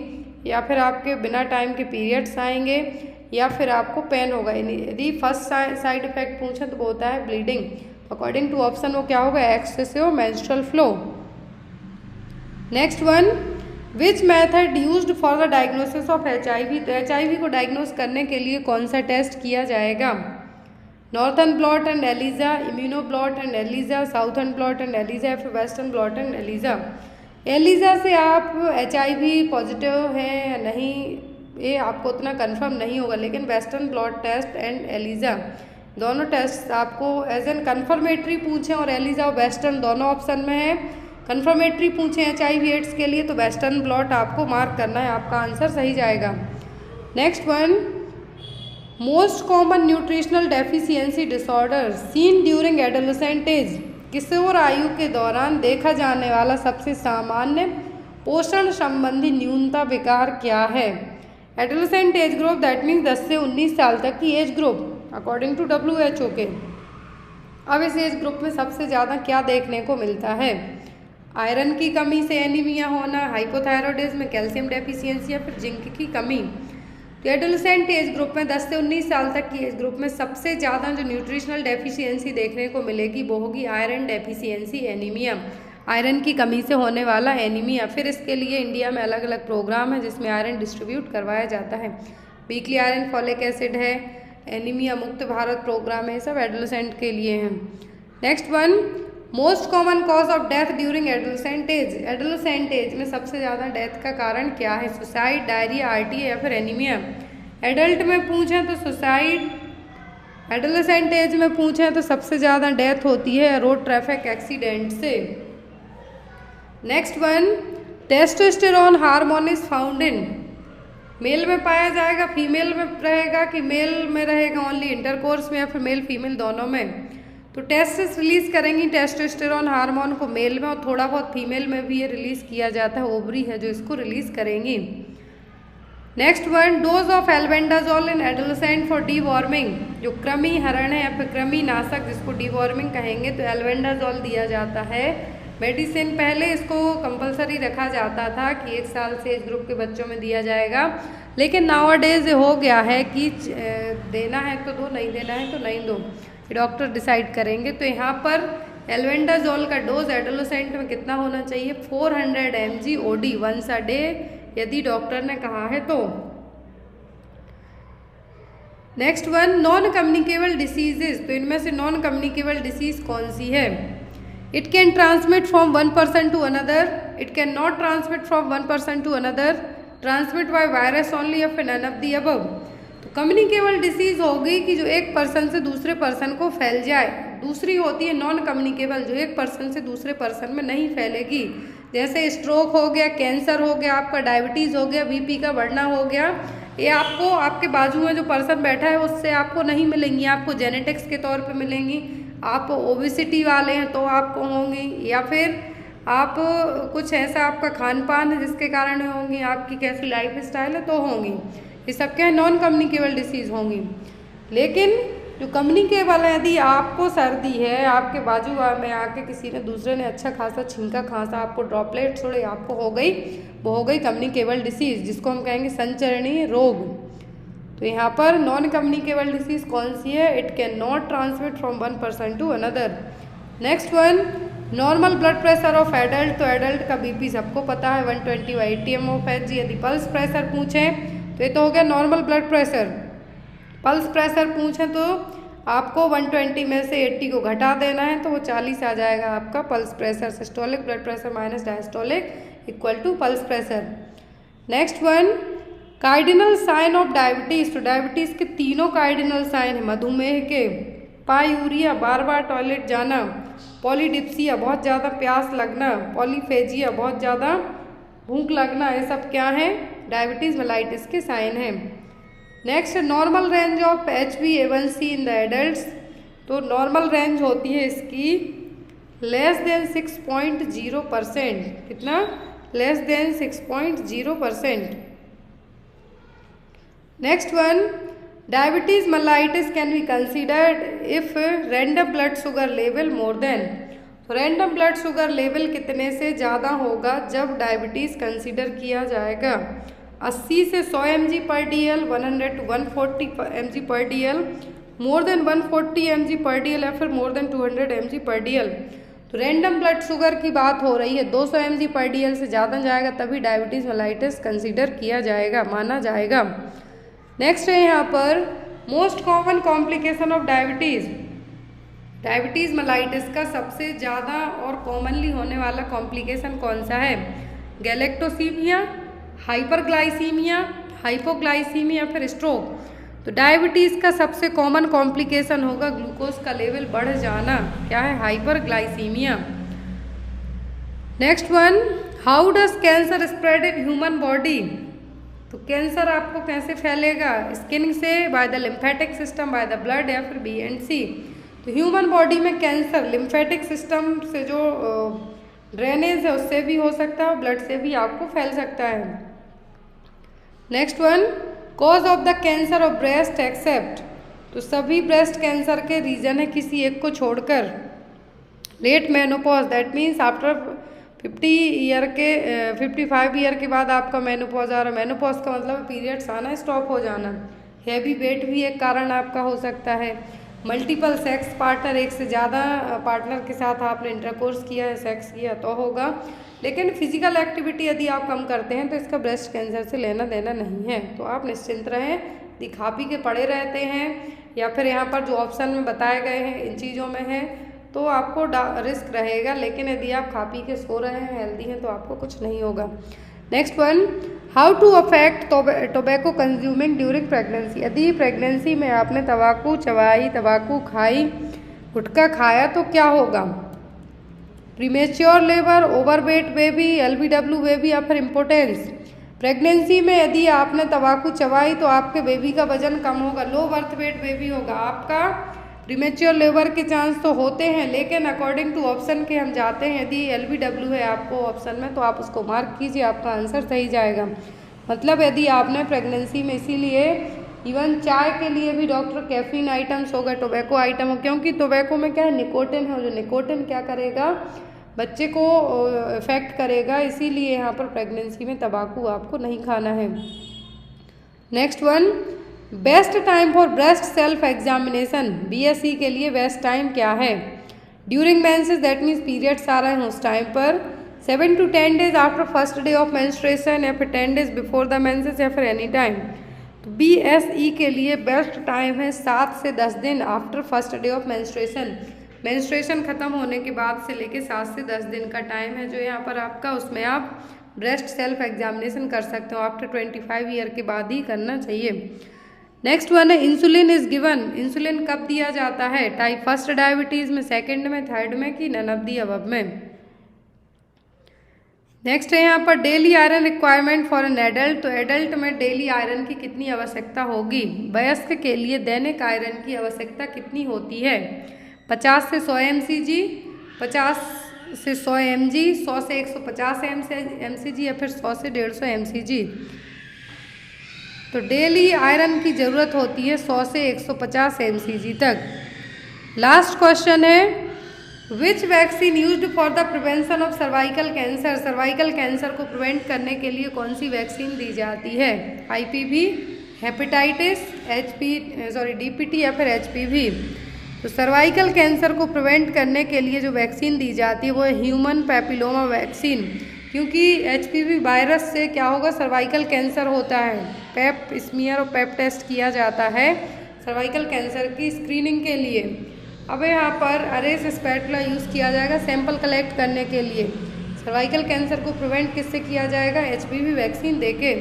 या फिर आपके बिना टाइम के पीरियड्स आएंगे या फिर आपको पेन होगा। यदि फर्स्ट साइड इफेक्ट पूछे तो वो होता है ब्लीडिंग। अकॉर्डिंग टू ऑप्शन वो क्या होगा, excessive menstrual flow. Next one, which method used for the diagnosis of HIV। तो HIV को डायग्नोस करने के लिए कौन सा टेस्ट किया जाएगा। Northern blot and ELISA, immuno blot and ELISA, southern blot and ELISA या फिर western blot and ELISA. ELISA से आप HIV पॉजिटिव हैं या नहीं ये आपको उतना कंफर्म नहीं होगा, लेकिन western blot test and ELISA दोनों टेस्ट आपको एज एन कन्फर्मेटरी पूछें और एलिजा और वेस्टर्न दोनों ऑप्शन में है। कन्फर्मेटरी पूछें HIV एड्स के लिए तो वेस्टर्न ब्लॉट आपको मार्क करना है, आपका आंसर सही जाएगा। Next one, most common nutritional deficiency disorder seen during adolescent age. किशोर आयु के दौरान देखा जाने वाला सबसे सामान्य पोषण संबंधी न्यूनता विकार क्या है। Adolescent age group that means 10 से 19 साल तक की age group according to WHO के। अब इस एज ग्रुप में सबसे ज़्यादा क्या देखने को मिलता है, आयरन की कमी से एनीमिया होना, हाइपोथायरॉयडिज्म, कैल्शियम डेफिशिएंसी या फिर जिंक की कमी। तो एडोलेसेंट एज ग्रुप में 10 से 19 साल तक की एज ग्रुप में सबसे ज़्यादा जो न्यूट्रिशनल डेफिशिएंसी देखने को मिलेगी वो होगी आयरन डेफिशिएंसी, एनीमिया, आयरन की कमी से होने वाला एनीमिया। फिर इसके लिए इंडिया में अलग अलग प्रोग्राम है जिसमें आयरन डिस्ट्रीब्यूट करवाया जाता है। वीकली आयरन फॉलिक एसिड है, एनीमिया मुक्त भारत प्रोग्राम है, सब एडोलेसेंट के लिए हैं। Next one, most common cause of death during adolescent age. Adolescent age में सबसे ज़्यादा डेथ का कारण क्या है, सुसाइड, डायरिया, RTA या फिर एनीमिया। एडल्ट में पूछें तो सुसाइड, एडोलेसेंट एज में पूछें तो सबसे ज़्यादा डेथ होती है रोड ट्रैफिक एक्सीडेंट से। Next one, testosterone hormone is found in. Male में पाया जाएगा, फीमेल में रहेगा कि मेल में रहेगा ओनली इंटरकोर्स में या फिर मेल फीमेल दोनों में। तो टेस्टिस रिलीज करेंगी टेस्टोस्टेरोन हार्मोन को मेल में और थोड़ा बहुत फीमेल में भी ये रिलीज किया जाता है, ओवरी है जो इसको रिलीज करेंगी। Next one, dose of albendazole in adolescent for deworming. जो कृमि हरण है या फिर कृमि नाशक जिसको डीवॉर्मिंग कहेंगे तो एल्बेंडाजोल दिया जाता है। मेडिसिन पहले इसको कंपलसरी रखा जाता था कि 1 साल से एज ग्रुप के बच्चों में दिया जाएगा, लेकिन नाउ डेज हो गया है कि देना है तो दो, नहीं देना है तो नहीं दो। ये डॉक्टर डिसाइड करेंगे। तो यहाँ पर एल्बेंडाजोल का डोज एडोलेसेंट में कितना होना चाहिए, 400 mg OD once a day, यदि डॉक्टर ने कहा है तो। Next one, non communicable diseases. तो इनमें से नॉन कम्युनिकेबल डिसीज कौन सी है? It can transmit from one person to another, it can not transmit from one person to another, transmit by virus only of none of the above. तो communicable disease होगी कि जो एक person से दूसरे पर्सन को फैल जाए। दूसरी होती है नॉन कम्युनिकेबल, जो एक पर्सन से दूसरे पर्सन में नहीं फैलेगी, जैसे स्ट्रोक हो गया, कैंसर हो गया, आपका डायबिटीज़ हो गया, बीपी का बढ़ना हो गया। ये आपको आपके बाजू में जो पर्सन बैठा है उससे आपको नहीं मिलेंगी, आपको जेनेटिक्स के तौर पे मिलेंगी। आप ओबेसिटी वाले हैं तो आपको होंगी, या फिर आप कुछ ऐसा आपका खान पान है जिसके कारण होंगी, आपकी कैसी लाइफ स्टाइल है तो होंगी। ये सब क्या है, नॉन कम्युनिकेबल डिसीज़ होंगी। लेकिन जो कम्युनिकेबल है, यदि आपको सर्दी है, आपके बाजू में आके किसी ने दूसरे ने अच्छा खासा छींका खांसा, आपको ड्रॉपलेट छोड़े, आपको हो गई, वो हो गई कम्युनिकेबल डिसीज़, जिसको हम कहेंगे संचरणीय रोग। तो यहाँ पर नॉन कम्युनिकेबल डिसीज़ कौन सी है? It can not transmit from one person to another. Next one, normal blood pressure of adult. तो एडल्ट का बीपी सबको पता है 120/80 mmHg। यदि पल्स प्रेशर पूछें तो ये तो हो गया normal blood pressure. Pulse pressure पूछें तो आपको 120 में से 80 को घटा देना है, तो वो 40 आ जाएगा आपका pulse pressure. Systolic blood pressure minus diastolic equal to pulse pressure. Next one, cardinal sign of diabetes. तो डायबिटीज़ के तीनों कार्डिनल साइन है, मधुमेह के पायूरिया, बार बार टॉयलेट जाना, पॉलीडिप्सिया, बहुत ज़्यादा प्यास लगना, पॉलीफेजिया, बहुत ज़्यादा भूख लगना, ये सब क्या है? डायबिटीज़ मेलाइटिस के साइन हैं। Next, normal range of HbA1c in the adults. तो नॉर्मल रेंज होती है इसकी लेस देन 6.0%। कितना? Less than 6.0%। Next one, diabetes mellitus can be considered if random blood sugar level more than. तो random blood sugar level कितने से ज़्यादा होगा जब डायबिटीज़ कंसिडर किया जाएगा? 80 से 100 mg/dl, 100 to 140 mg/dl, more than 140 mg/dl या फिर मोर देन 200 mg/dl। तो रैंडम ब्लड शुगर की बात हो रही है, 200 mg/dl से ज़्यादा जाएगा तभी डायबिटीज़ मेलाइटिस कंसिडर किया जाएगा, माना जाएगा। नेक्स्ट है यहाँ पर most common complication of diabetes. Diabetes mellitus का सबसे ज़्यादा और कॉमनली होने वाला कॉम्प्लिकेशन कौन सा है? गैलेक्टोसीमिया, हाइपरग्लाइसीमिया, हाइपोग्लाइसीमिया, फिर स्ट्रोक। तो डायबिटीज़ का सबसे कॉमन कॉम्प्लिकेशन होगा ग्लूकोज का लेवल बढ़ जाना, क्या है? Hyperglycaemia. Next one, how does cancer spread in human body. तो कैंसर आपको कैसे फैलेगा? स्किन से, by the lymphatic system, by the blood, या फिर B and C। तो ह्यूमन बॉडी में कैंसर लिम्फेटिक सिस्टम से जो ड्रेनेज है उससे भी हो सकता है, ब्लड से भी आपको फैल सकता है। Next one, cause of the cancer of breast except. तो सभी ब्रेस्ट कैंसर के रीजन है किसी एक को छोड़कर। Late menopause, that means after 55 year के बाद आपका मेनोपॉज आ रहा है। मेनोपॉज का मतलब पीरियड्स आना स्टॉप हो जाना। हैवी वेट भी एक कारण आपका हो सकता है। मल्टीपल सेक्स पार्टनर, एक से ज़्यादा पार्टनर के साथ आपने इंटरकोर्स किया है, सेक्स किया तो होगा। लेकिन फिजिकल एक्टिविटी यदि आप कम करते हैं तो इसका ब्रेस्ट कैंसर से लेना देना नहीं है। तो आप निश्चिंत रहें, यदि खा पी के पड़े रहते हैं या फिर यहाँ पर जो ऑप्शन में बताए गए हैं इन चीज़ों में है तो आपको रिस्क रहेगा। लेकिन यदि आप खा पी के सो रहे हैं, हेल्दी हैं, तो आपको कुछ नहीं होगा। Next one, how to affect tobacco consuming during pregnancy. यदि प्रेगनेंसी में आपने तंबाकू चबाई, तंबाकू खाई, गुटखा खाया तो क्या होगा? Premature labour, overweight baby, LBW baby, या फिर इम्पोर्टेंस। प्रेगनेंसी में यदि आपने तंबाकू चबाई तो आपके बेबी का वजन कम होगा, लो बर्थ वेट बेबी होगा आपका। प्रीमेच्योर लेबर के चांस तो होते हैं, लेकिन अकॉर्डिंग टू ऑप्शन के हम जाते हैं। यदि LBW है आपको ऑप्शन में तो आप उसको मार्क कीजिए, आपका आंसर सही जाएगा। मतलब यदि आपने प्रेगनेंसी में, इसीलिए इवन चाय के लिए भी डॉक्टर कैफीन आइटम्स हो गए, टोबैको आइटम हो, क्योंकि टोबैको में क्या है? निकोटिन है, जो निकोटिन क्या करेगा? बच्चे को इफेक्ट करेगा। इसीलिए यहाँ पर प्रेगनेंसी में तंबाकू आपको नहीं खाना है। Next one, best time for breast self examination, BSc के लिए बेस्ट टाइम क्या है? During menses, that means periods आ रहे हैं उस टाइम पर, 7 to 10 days after first day of menstruation, या फिर 10 डेज बिफोर द मेंसेस, या फिर एनी टाइम। तो BSE के लिए बेस्ट टाइम है 7 से 10 दिन after first day of menstruation. Menstruation ख़त्म होने के बाद से लेके 7 से 10 दिन का टाइम है जो यहाँ पर आपका, उसमें आप ब्रेस्ट सेल्फ एग्जामिनेशन कर सकते हो। आफ्टर 25 ईयर के बाद ही करना चाहिए। नेक्स्ट वन है इंसुलिन इज गिवन, इंसुलिन कब दिया जाता है? टाइप फर्स्ट डायबिटीज़ में, सेकेंड में, थर्ड में, कि नन ऑफ दी अबव में। नेक्स्ट है यहाँ पर daily iron requirement for an adult, तो एडल्ट में डेली आयरन की कितनी आवश्यकता होगी? वयस्क के लिए दैनिक आयरन की आवश्यकता कितनी होती है? 50 से 100 mcg, 50 से 100 mg, 100 से 150 mcg, या फिर 100 से 150 mcg। तो डेली आयरन की ज़रूरत होती है 100 से 150 mcg तक। लास्ट क्वेश्चन है विच vaccine used for the prevention of cervical cancer, cervical cancer को प्रिवेंट करने के लिए कौन सी वैक्सीन दी जाती है? IPV, हेपेटाइटिस, DPT, या फिर HPV। तो सर्वाइकल कैंसर को प्रिवेंट करने के लिए जो वैक्सीन दी जाती है वो है ह्यूमन पैपिलोमा वैक्सीन, क्योंकि HPV वायरस से क्या होगा, सर्वाइकल कैंसर होता है। पेप स्मीयर और पेप टेस्ट किया जाता है सर्वाइकल कैंसर की स्क्रीनिंग के लिए। अब यहाँ पर अरेस स्पैटुला यूज़ किया जाएगा सैंपल कलेक्ट करने के लिए। सर्वाइकल कैंसर को प्रिवेंट किससे किया जाएगा? HPV वैक्सीन देके।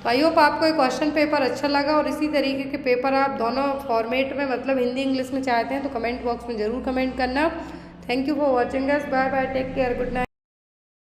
तो आई होप आपको ये क्वेश्चन पेपर अच्छा लगा, और इसी तरीके के पेपर आप दोनों फॉर्मेट में, मतलब हिंदी इंग्लिश में चाहते हैं तो कमेंट बॉक्स में ज़रूर कमेंट करना। Thank you for watching us, bye bye, take care, good night.